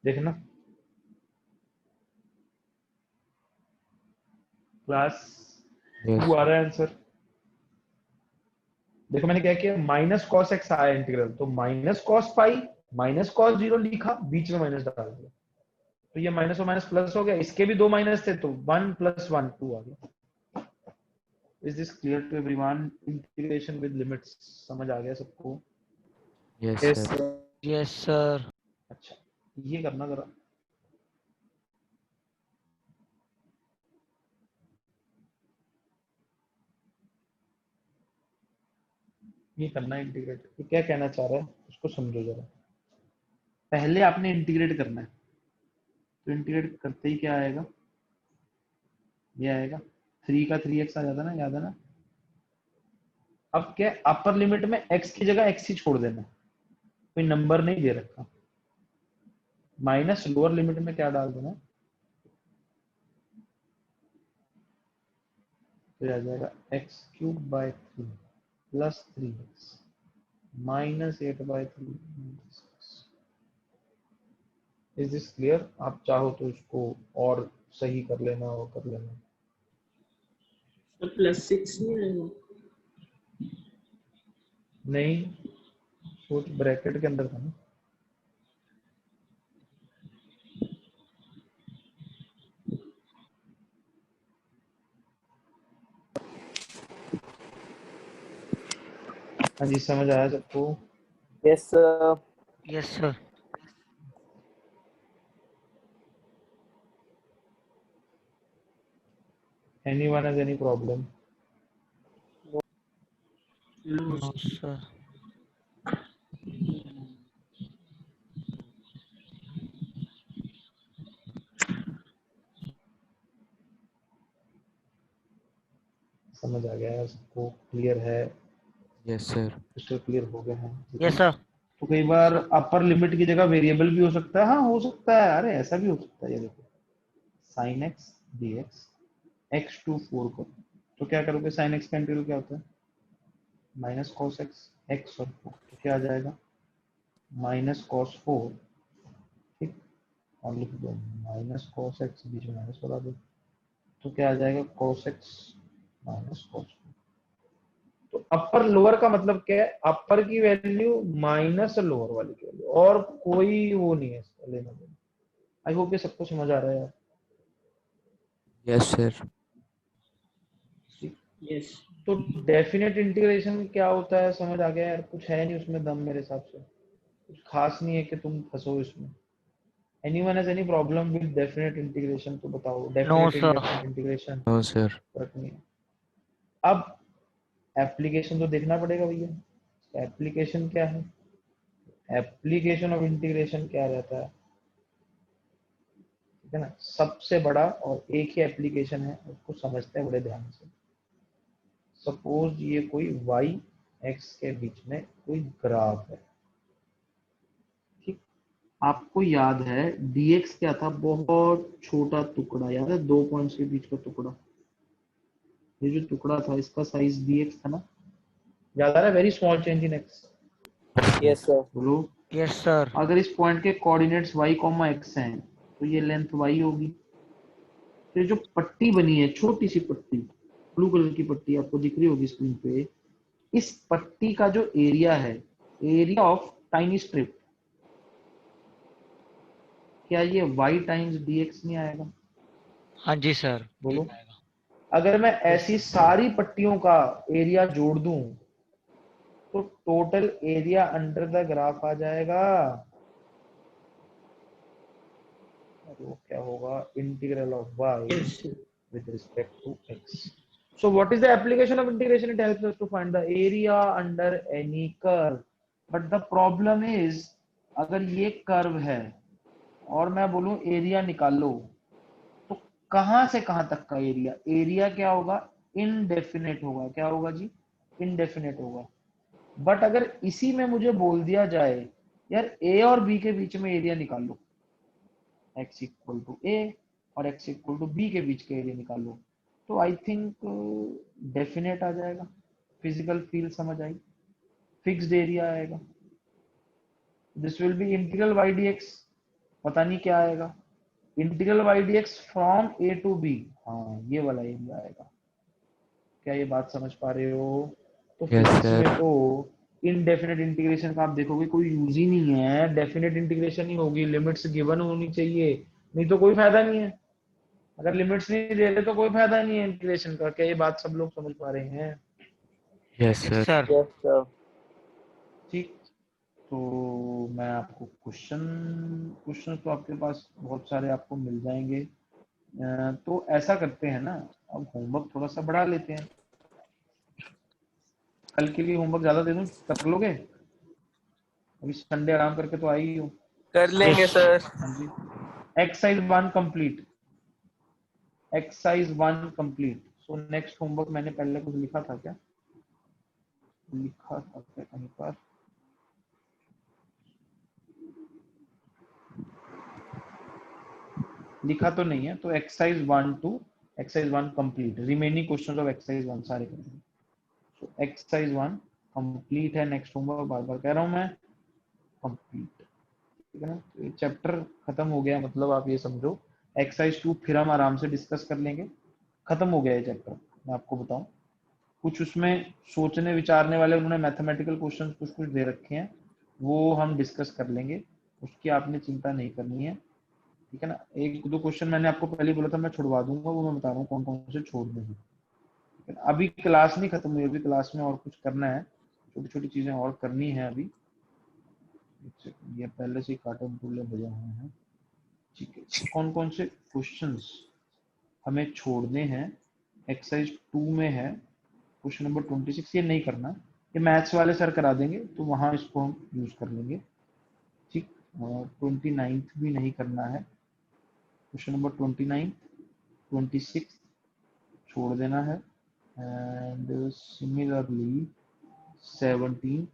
देखना क्लास 2 आ रहा है आंसर। देखो मैंने क्या किया, माइनस कॉस एक्स आया इंटीग्रल, तो minus cos pi minus cos 0 लिखा, बीच में माइनस डाल दिया, तो ये माइनस और माइनस प्लस हो गया। इसके भी 2 माइनस थे, तो 1 + 1 2 आ गया। Is this clear to everyone? Integration with limits समझ आ गया सबको? Yes Yes, sir. sir. Yes sir. अच्छा, ये करना जरा, ये करना इंटीग्रेट। ये क्या कहना चाह रहा है उसको समझो जरा। पहले आपने इंटीग्रेट करना है, तो इंटीग्रेट करते ही क्या आएगा, ये आएगा 3 का 3x आ जाता ना, याद है ना? अब क्या, अपर लिमिट में x की जगह x ही छोड़ देना, कोई नंबर नहीं दे रखा। माइनस लोअर लिमिट में क्या डाल देना, तो आ जाएगा x³/3 + 3x -8/3। Is this clear? आप चाहो तो इसको और सही कर लेना और कर लेना। So +6 नहीं आएगा? नहीं, सोच ब्रैकेट के अंदर था ना। हाँ जी, समझ आया सबको? Yes sir. Yes sir. Anyone has any problem? No sir. समझ आ गया है सबको? क्लियर है? Yes, sir. क्रिस्टल क्लियर हो गए हैं? ठीक है यस ना? सर। तो कई बार अपर लिमिट की जगह वेरिएबल भी हो सकता है। हाँ हो सकता है, अरे ऐसा भी हो सकता है। ये देखो sin x dx x to 4 को, तो क्या करोगे? sin x का इंटीग्रल क्या होता है? माइनस cos x, x और 4, तो क्या आ जाएगा? माइनस cos 4, ठीक, और लिख दो माइनस cos x, बीच में माइनस बता दो, तो क्या आ जाएगा? cos x minus cos 4। तो अपर लोअर का मतलब क्या है? अपर की वैल्यू माइनस लोअर वाली की वैल्यू, और कोई वो नहीं है इसका लेना देना। आई होप ये सबको समझ आ रहा है यार। Yes, sir. यस। तो डेफिनेट इंटीग्रेशन क्या होता है समझ आ गया यार? कुछ है नहीं उसमें दम मेरे हिसाब से, कुछ खास नहीं है कि तुम फंसो इसमें। Anyone has any problem with definite integration तो बताओ। No definite sir. Indefinite integration No, sir. फर्क नहीं है। अब एप्लीकेशन तो देखना पड़ेगा भैया। एप्लीकेशन क्या है? एप्लीकेशन ऑफ इंटीग्रेशन क्या रहता है? ठीक है ना, सबसे बड़ा और एक ही एप्लीकेशन है, उसको समझते हैं बड़े ध्यान से। सपोज ये कोई y x के बीच में कोई ग्राफ है, ठीक। आपको याद है dx क्या था? बहुत छोटा टुकड़ा, याद है? 2 पॉइंट्स के बीच का टुकड़ा। ये जो टुकड़ा था इसका साइज dx था ना, याद आ रहा है? Very small change in x। Yes sir. बोलो, यस सर। अगर इस पॉइंट के कोऑर्डिनेट्स y, x हैं तो ये लेंथ y होगी। तो ये जो पट्टी बनी है, छोटी सी पट्टी, ब्लू कलर की पट्टी आपको दिख रही होगी स्क्रीन पे, इस पट्टी का जो एरिया है, एरिया ऑफ टाइनी स्ट्रिप, क्या ये y टाइम्स dx नहीं आएगा? हाँ जी सर। बोलो, अगर मैं ऐसी सारी पट्टियों का एरिया जोड़ दूं तो total area under the graph आ जाएगा। और वो क्या होगा? Integral of y yes. with respect to x. So what is the application of integration? It helps us to find the area under any curve. But the problem is, अगर ये curve है और मैं बोलूं एरिया निकालो, तो कहां से कहां तक का एरिया? एरिया क्या होगा? इनडेफिनेट होगा। क्या होगा जी? इनडेफिनेट होगा। बट अगर इसी में मुझे बोल दिया जाए यार ए और बी के बीच में एरिया निकालो, x इक्वल टू ए और x इक्वल टू बी के बीच का एरिया निकालो, तो आई थिंक डेफिनेट आ जाएगा। फिजिकल फील समझ आई? फिक्स्ड एरिया आएगा। This will be integral y dx। पता नहीं क्या आएगा? Integral y dx from A to B. हाँ, ये वाला एरिया आएगा। क्या ये बात समझ पा रहे हो? तो Yes, फिजिक्स sir. में तो इनडेफिनेट इंटीग्रेशन का आप देखोगे कोई यूज ही नहीं है, डेफिनेट इंटीग्रेशन ही होगी। लिमिट्स गिवन होनी चाहिए, नहीं तो कोई फायदा नहीं है। अगर लिमिट्स नहीं दे रहे तो कोई फायदा नहीं है इंटीग्रेशन का। क्या ये बात सब लोग समझ पा रहे हैं? Yes, yes sir. Sir. Yes sir. ठीक। तो मैं आपको क्वेश्चन तो आपके पास बहुत सारे आपको मिल जाएंगे। तो ऐसा करते हैं ना, अब होमवर्क थोड़ा सा बढ़ा लेते हैं। कल के लिए होमवर्क ज्यादा दे दूं, कर लोगे? अभी संडे आराम करके तो आई ही हो। कर लेंगे यस। सर। हाँ जी। Exercise 1 complete. Exercise 1 complete. So next homework मैंने पहले कुछ लिखा था क्या? लिखा था क्या कहीं पर? लिखा तो नहीं है। तो exercise 1 to exercise 1 complete, remaining questions of exercise 1 सारे करेंगे। सो एक्सरसाइज 1 कंप्लीट है। नेक्स्ट होमवर्क बार बार कह रहा हूं मैं, कंप्लीट। ठीक है ना? तो ये चैप्टर खत्म हो गया, मतलब आप ये समझो। एक्सरसाइज 2 फिर हम आराम से डिस्कस कर लेंगे। खत्म हो गया ये चैप्टर। मैं आपको बताऊं, कुछ उसमें सोचने विचारने वाले उन्होंने मैथमेटिकल क्वेश्चंस कुछ कुछ दे रखे हैं, वो हम डिस्कस कर लेंगे, उसकी आपने चिंता नहीं करनी है, ठीक है ना। एक दो क्वेश्चन मैंने आपको पहले बोला था मैं छुड़वा दूंगा, वो मैं बता रहा हूँ कौन कौन से छोड़ने हैं, ठीक है ना। अभी क्लास नहीं खत्म हुई, अभी क्लास में और कुछ करना है, छोटी छोटी चीजें और करनी है अभी। ये पहले से कार्टून टूले बजे हुए हैं, ठीक है। कौन कौन से क्वेश्चंस हमें छोड़ने हैं, एक्सरसाइज 2 में है क्वेश्चन नंबर 26, ये नहीं करना, ये मैथ्स वाले सर करा देंगे, तो वहां इसको हम यूज कर लेंगे, ठीक। 29 भी नहीं करना है, क्वेश्चन नंबर 29, 26 छोड़ देना है, एंड सिमिलरली 17,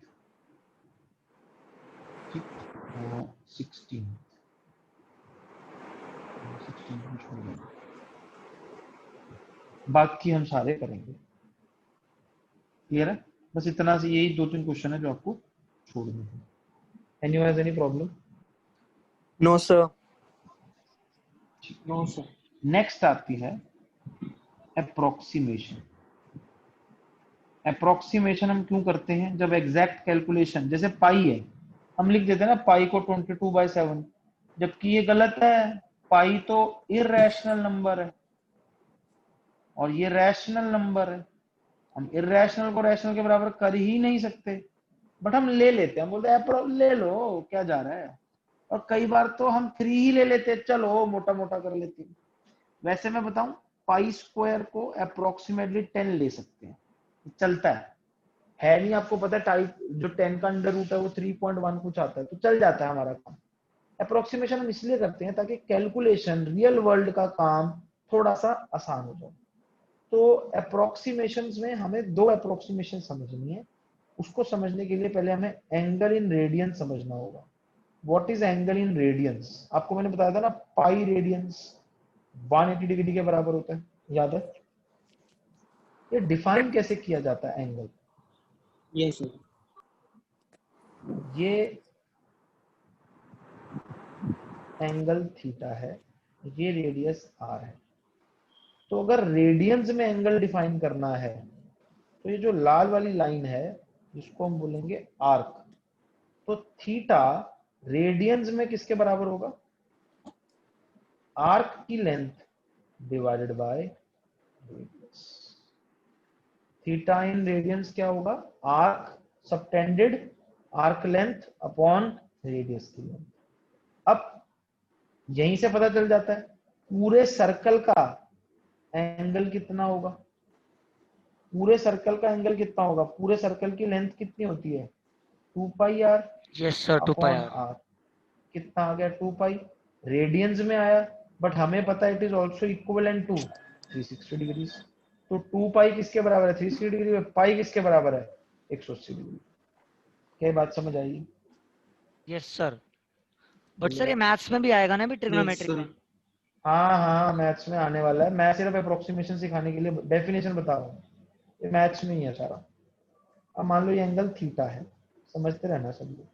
ठीक, 16 भी छोड़ देना, बाकी हम सारे करेंगे, क्लियर है। बस इतना से, यही 2-3 क्वेश्चन है जो आपको छोड़ने हैं। Anyone has any problem? No, sir. No sir. Next आती है अप्रोक्सीमेशन। अप्रोक्सीमेशन हम क्यों करते हैं, जब एग्जैक्ट कैलकुलेशन, जैसे पाई है, हम लिख देते हैं ना पाई को 22/7, जबकि ये गलत है, पाई तो इररेशनल नंबर है और ये रैशनल नंबर है, हम इररेशनल को रैशनल के बराबर कर ही नहीं सकते, बट हम ले लेते हैं, हम बोलते हैं ले लो क्या जा रहा है, और कई बार तो हम 3 ही ले लेते हैं, चलो मोटा मोटा कर लेते हैं। वैसे मैं बताऊं, पाई स्क्वायर को अप्रोक्सीमेटली 10 ले सकते हैं, चलता है नहीं, आपको पता है टाइप जो 10 का अंडर रूट है वो 3.1 कुछ आता है, तो चल जाता है हमारा काम। अप्रोक्सीमेशन हम इसलिए करते हैं ताकि कैलकुलेशन रियल वर्ल्ड का काम थोड़ा सा आसान हो जाए। तो अप्रोक्सीमेशंस में हमें 2 अप्रोक्सीमेशन समझनी है, उसको समझने के लिए पहले हमें एंगल इन रेडियंस समझना होगा। What is angle in radiance? आपको मैंने बताया था ना, पाई रेडियंस 180 डिग्री के बराबर होता है, याद है? ये डिफाइन कैसे किया जाता है एंगल? Yes sir. ये एंगल थीटा है, ये रेडियस आर है। तो अगर रेडियंस में एंगल डिफाइन करना है, तो ये जो लाल वाली लाइन है जिसको हम बोलेंगे आर्क, तो थीटा रेडियंस में किसके बराबर होगा? आर्क की length divided by radius. Theta in radiance क्या होगा? Arc subtended arc length upon radius की लेंथ। अब यहीं से पता चल जाता है पूरे सर्कल का एंगल कितना होगा। पूरे सर्कल का एंगल कितना होगा? पूरे सर्कल की लेंथ कितनी होती है? 2 pi R yes sir, 2 pi upon R. R. कितना आ गया? 2 पाई। रेडियंस में आया, बट हमें पता है it is also equivalent to 360 degree. तो 2 पाई किसके बराबर है? 360 डिग्री में। पाई किसके बराबर है? 180 डिग्री। क्या बात समझ आएगी? Yes sir. बट सर ये मैथ्स में भी आएगा ना, भी यस ट्रिग्नोमेट्रिक सर। में? हाँ हाँ, मैथ्स में आने वाला है, मैं सिर्फ अप्रोक्सीमेशन सिखाने के लिए डेफिनेशन बता रहा हूँ, ये मैथ्स में ही है सारा। अब मान लो ये एंगल थीटा है, समझते रहना सब लोग,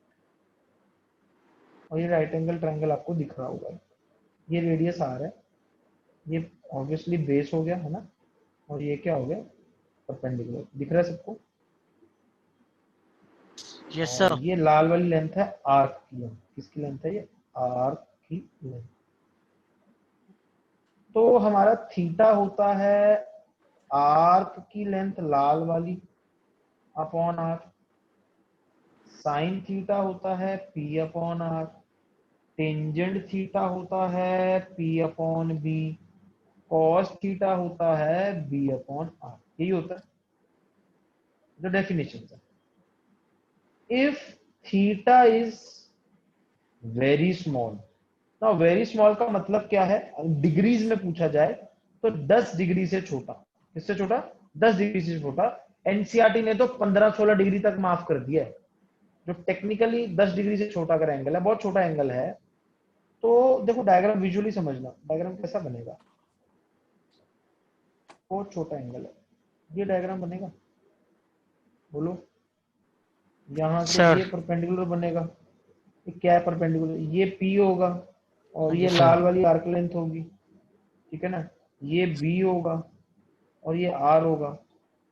और ये राइट एंगल ट्रायंगल आपको दिख रहा होगा, ये रेडियस आर है, ये ऑब्वियसली बेस हो गया है ना, और ये क्या हो गया? परपेंडिकुलर। दिख रहा है सबको? यस और सर। ये लाल वाली लेंथ है आर्क की लेंथ। किसकी लेंथ है ये? आर्क की लेंथ। तो हमारा थीटा होता है आर्क की लेंथ लाल वाली अपॉन आर। साइन थीटा होता है P upon R. Tangent theta होता है P upon B. Cos theta होता है बी अपॉन आर। यही होता है जो डेफिनेशन है। If theta is very small, ना वेरी स्मॉल का मतलब क्या है? डिग्रीज में पूछा जाए तो 10 डिग्री से छोटा। किससे छोटा? 10 डिग्री से छोटा। एनसीईआरटी ने तो 15-16 डिग्री तक माफ कर दिया है। जो टेक्निकली 10 डिग्री से छोटा अगर एंगल है, बहुत छोटा एंगल है, तो देखो डायग्राम विजुअली समझना, डायग्राम कैसा बनेगा। बहुत छोटा एंगल है, ये डायग्राम बनेगा, बोलो। यहां से सर। ये परपेंडिकुलर बनेगा, ये क्या है? परपेंडिकुलर। ये पी होगा और हाँ जी ये सर। लाल वाली आर्क लेंथ होगी, ठीक है ना। ये बी होगा और ये आर होगा।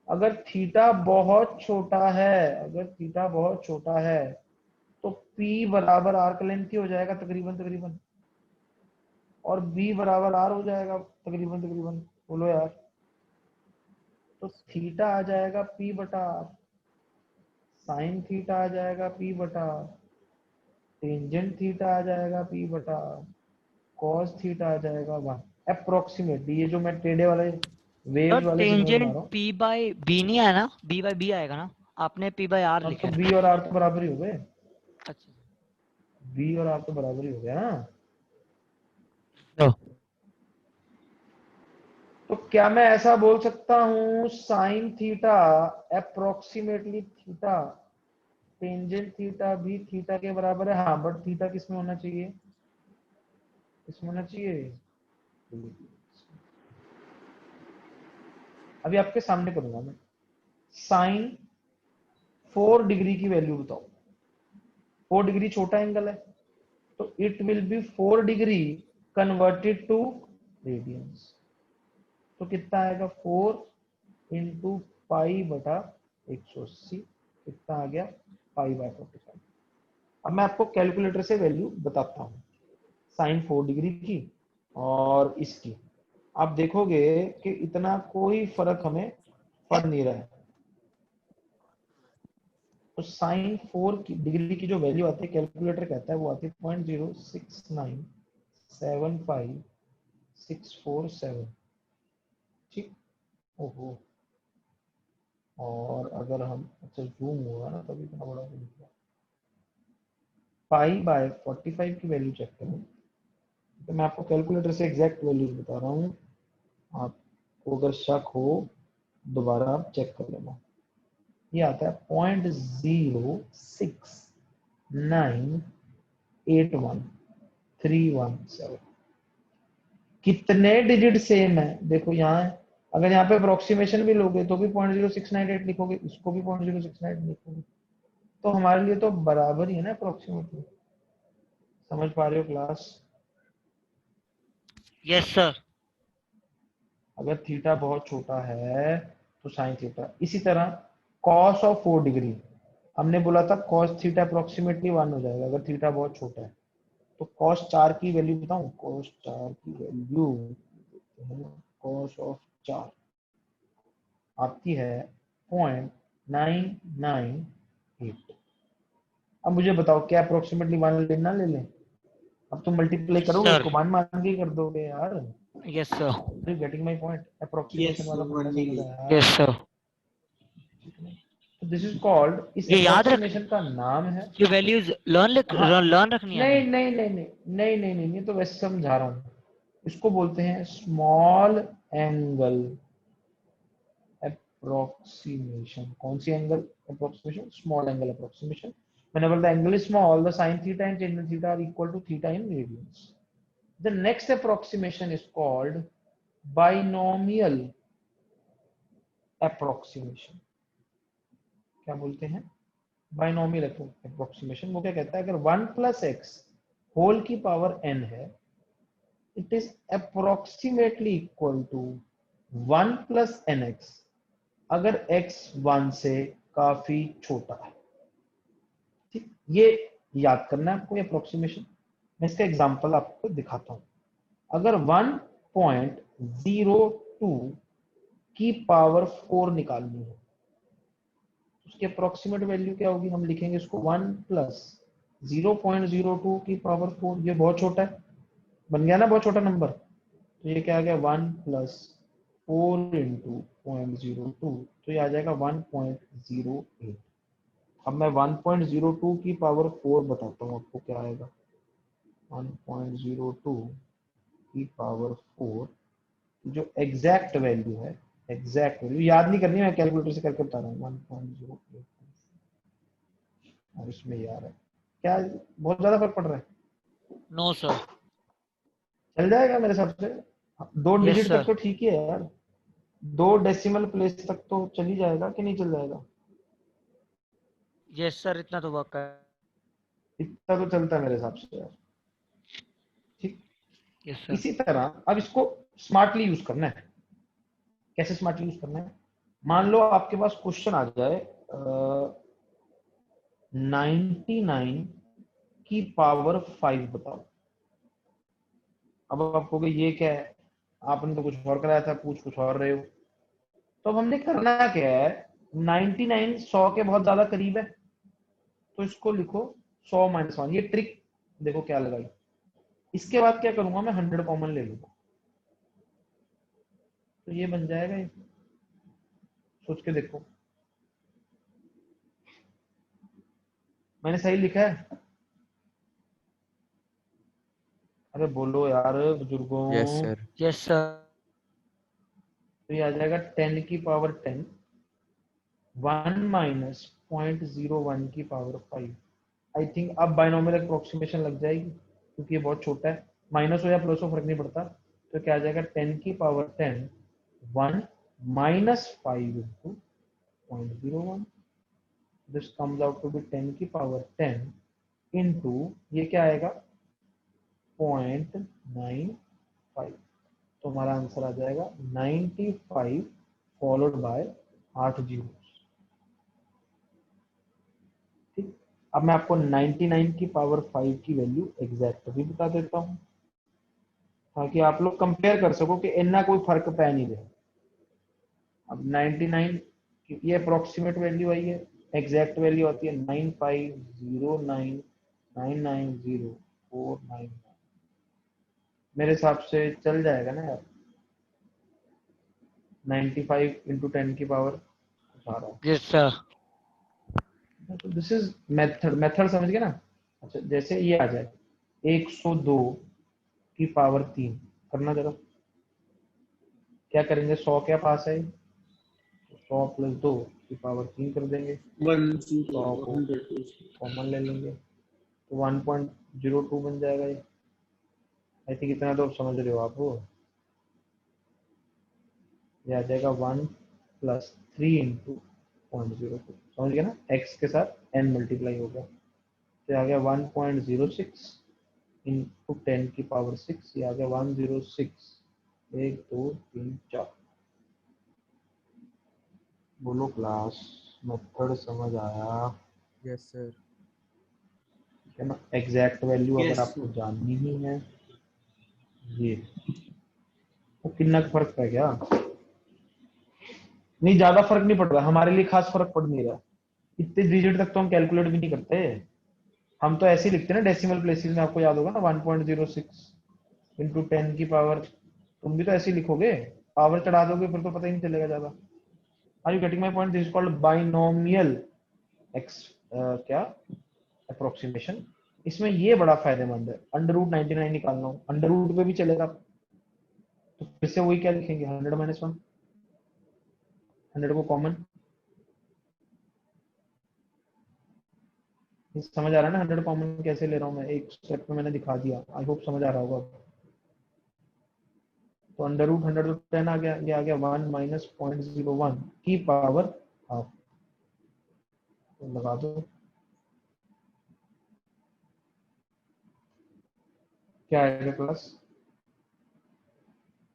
अगर थीटा बहुत छोटा है, अगर थीटा बहुत छोटा है, तो P बराबर आर्क लेंथ ही हो जाएगा तकरीबन, और B बराबर R हो जाएगा तकरीबन। बोलो यार, तो थीटा आ जाएगा P बटा R, साइन थीटा आ जाएगा P बटा R, टेंजेंट थीटा आ जाएगा P बटा R, कॉस थीटा आ जाएगा 1 अप्रोक्सीमेटली। ये जो मैं टेढ़े वाले वेव्स सर वाले सिग्नल बना टेंजेंट रहा हूँ, P बाय B नहीं आया ना, B बाय B आएगा ना, आपने P बाय R अब लिखा तो है। B और R तो बराबर ही हो गए, अच्छा B और R तो बराबर ही हो गया ना। तो तो क्या मैं ऐसा बोल सकता हूँ sine theta approximately theta tangent theta भी थीटा के बराबर है? हाँ, बट थीटा किस में होना चाहिए? इसमें होना चाहिए। अभी आपके सामने करूंगा मैं। साइन 4 डिग्री की वैल्यू बताओ। 4 डिग्री छोटा एंगल है, तो it will be 4 degree converted to radians. तो कितना आएगा? 4 इंटू पाई बटा 180, कितना आ गया? Pi by 45। अब मैं आपको कैलकुलेटर से वैल्यू बताता हूँ साइन 4 डिग्री की और इसकी। आप देखोगे कि इतना कोई फर्क हमें पड़ नहीं रहा है। तो साइन 4 की डिग्री की जो वैल्यू आती है, कैलकुलेटर कहता है वो आती है 0.069755 ठीक। ओहो, और अगर हम अच्छा जूम हुआ ना तभी इतना बड़ा निकला। पाई बाय 45 की वैल्यू चेक करें, तो मैं आपको कैलकुलेटर से एग्जैक्ट वैल्यूज बता रहा हूँ, आपको अगर शक हो दोबारा आप चेक कर लेना। ये आता है 0.06981,317। कितने डिजिट सेम है देखो यहाँ है। अगर यहाँ पे अप्रोक्सीमेशन भी लोगे तो भी 0.0698 लिखोगे, इसको भी 0.0698 लिखोगे, तो हमारे लिए तो बराबर ही है ना अप्रोक्सीमेटली। समझ पा रहे हो क्लास? Yes sir. अगर थीटा बहुत छोटा है तो साइन थीटा। इसी तरह कॉस ऑफ 4 डिग्री, हमने बोला था कॉस थीटा अप्रोक्सीमेटली 1 हो जाएगा अगर थीटा बहुत छोटा है। तो कॉस 4 की वैल्यू बताऊं? कॉस 4 की वैल्यू कॉस ऑफ 4 आपकी है 0.998। अब मुझे बताओ क्या अप्रोक्सीमेटली 1 लेना ले लें? अब तुम मल्टीप्लाई करोगे सर इसको मान मान के कर दोगे यार। Yes sir. You getting my point? Yes, approximation sir, वाला फंडा 1 समझ degree. आया? Yes sir. तो दिस इज कॉल्ड, इस ये याद रख, अप्रोक्सीमेशन का नाम है। ये वैल्यूज हाँ, लर्न रखनी है नहीं हमें। नहीं नहीं नहीं नहीं नहीं नहीं, ये तो वैसे समझा रहा हूँ। इसको बोलते हैं स्मॉल एंगल अप्रोक्सीमेशन। कौन सी angle approximation? Small angle approximation. whenever the angle is small, the sin theta and tangent theta are equal to theta in radians. The next approximation is called binomial approximation. क्या बोलते हैं? Binomial approximation. वो क्या कहता है? अगर 1 plus X whole की power n है, it is approximately equal to 1 plus N X अगर x 1 से काफी छोटा है। ठीक, ये याद करना है आपको ये अप्रोक्सीमेशन। मैं इसका एग्जांपल आपको दिखाता हूं। अगर 1.02 की पावर 4 निकालनी है, उसकी अप्रोक्सीमेट वैल्यू क्या होगी? हम लिखेंगे इसको 1 प्लस 0.02 की पावर 4। ये बहुत छोटा है, बन गया ना बहुत छोटा नंबर। तो ये क्या आ गया? 1 प्लस 4 इंटू 0.02, तो ये आ जाएगा 1.08। अब मैं 1.02 की पावर 4 बताता हूँ आपको क्या आएगा। 1.02 की पावर 4 जो एग्जैक्ट वैल्यू है, एग्जैक्ट वैल्यू याद नहीं करनी है, मैं कैलकुलेटर से करके बता रहा हूँ। 1.08 और इसमें यार है क्या बहुत ज्यादा फर्क पड़ रहा है? No sir. चल जाएगा मेरे हिसाब से। 2 यस डिजिट तक सर। तो ठीक ही है यार, 2 डेसिमल प्लेस तक तो चल ही जाएगा कि नहीं चल जाएगा? यस सर, इतना तो वर्क है। इतना तो चलता है मेरे हिसाब से यार। ठीक, यस सर। इसी तरह अब इसको स्मार्टली यूज करना है। कैसे स्मार्टली यूज करना है? मान लो आपके पास क्वेश्चन आ जाए 99 की पावर 5 बताओ। अब आप कहोगे ये क्या है, आपने तो कुछ और कराया था, पूछ कुछ और रहे हो। तो अब हमने करना क्या है, 99 100 के बहुत ज्यादा करीब है, तो इसको लिखो 100 माइनस 1। ये ट्रिक देखो क्या लगाई। इसके बाद क्या करूंगा मैं, 100 कॉमन ले लूंगा, तो ये बन जाएगा। ये सोच के देखो, मैंने सही लिखा है? अरे बोलो यार बुजुर्गों। Yes, sir. Yes sir. तो ये आ जाएगा 10 की पावर 10, 1 माइनस 0.01 की पावर 5। आई थिंक अब बाइनोमियल अप्रोक्सीमेशन लग जाएगी, क्योंकि ये बहुत छोटा है, माइनस हो या प्लस हो फर्क नहीं पड़ता। तो क्या आ जाएगा, 10 की power 10, 1 minus 5 into 0.01। This comes out to be 10 की पावर 10 इंटू ये क्या आएगा 0.95। तो हमारा आंसर आ जाएगा 95 फॉलोड बाय 8 जीरो। ठीक, अब मैं आपको 99 की पावर 5 की वैल्यू एग्जैक्ट भी बता देता हूं, ताकि आप लोग कंपेयर कर सको कि इतना कोई फर्क पै नहीं रहा। अब 99 की ये अप्रोक्सीमेट वैल्यू आई है, एग्जैक्ट वैल्यू आती है 9509990499। मेरे हिसाब से चल जाएगा ना यार, 95 इंटू 10 की पावर कुछ आ रहा है। Yes sir. तो दिस इज मेथड समझ गए ना। अच्छा, जैसे ये आ जाए 102 की पावर 3, करना जरा क्या करेंगे, 100 क्या पास है, 100 प्लस 2 की पावर 3 कर देंगे, 10 100 को 100 कॉमन ले लेंगे, तो 1.02 बन जाएगा। ये आई थिंक इतना तो समझ रहे हो आप। वो ये आ जाएगा 1 प्लस 3 इंटू 0.02, समझ गया ना, x के साथ n मल्टीप्लाई हो गया, तो आ गया 1.06 इंटू 10 की पावर 6। ये आ गया 106। 1 2 3 4। बोलो क्लास, मेथड समझ आया? Yes, sir. ठीक है ना। एग्जैक्ट वैल्यू अगर Yes, आपको जाननी ही है, ये तो कितना फर्क पड़ गया, नहीं ज्यादा फर्क नहीं पड़ रहा हमारे लिए, खास फर्क पड़ नहीं रहा। इतने डिजिट तक तो हम कैलकुलेट भी नहीं करते, हम तो ऐसे ही लिखते हैं ना डेसिमल प्लेसेस में। आपको याद होगा ना 1.06 इंटू 10 की पावर, तुम भी तो ऐसे ही लिखोगे, पावर चढ़ा दोगे फिर तो पता ही नहीं चलेगा ज्यादा। Are you getting my point? This is called binomial X क्या अप्रोक्सीमेशन। इसमें ये बड़ा फायदेमंद है। अंडर रूट 99 निकालना हो, अंडर रूट पे भी चलेगा, तो फिर से वही क्या लिखेंगे, 100 माइनस 1, 100 को कॉमन। समझ आ रहा है ना 100 कॉमन कैसे ले रहा हूँ मैं, एक स्टेप में मैंने दिखा दिया, आई होप समझ आ रहा होगा। तो अंडर रूट 100 तो 10 आ गया, ये आ गया 1 माइनस 0.01 की पावर हाफ, तो लगा दो क्या आएगा प्लस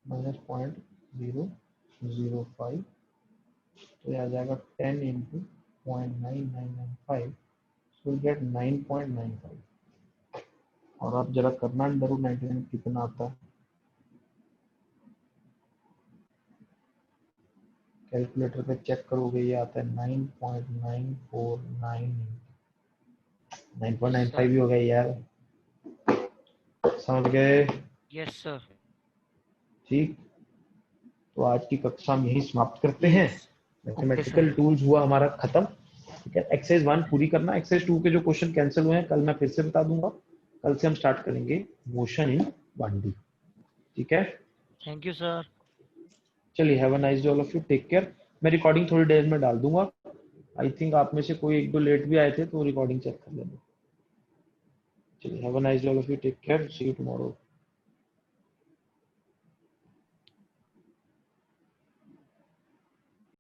माइनस 0.005, तो ये आ जाएगा 10 इंटू 0.9995, so we'll get 9.95। और आप जरा करना अंडर रूट 99 कितना आता है, कैलकुलेटर पे चेक करोगे, ये आता है 9.949। 9.95 भी हो गया यार, समझ गए? Yes sir. ठीक, तो आज की कक्षा हम यही समाप्त करते हैं। Mathematical sir. टूल्स हुआ हमारा खत्म। ठीक है, एक्सरसाइज 1 पूरी करना। एक्सरसाइज 2 के जो क्वेश्चन कैंसिल हुए हैं कल मैं फिर से बता दूंगा। कल से हम स्टार्ट करेंगे मोशन इन 1D। ठीक है, थैंक यू सर। चलिए, have a nice day all of you, take care. मैं रिकॉर्डिंग थोड़ी देर में डाल दूंगा। आई थिंक आप में से कोई एक दो लेट भी आए थे, तो रिकॉर्डिंग चेक कर लेना। चलिए, have a nice day all of you, take care, see you tomorrow.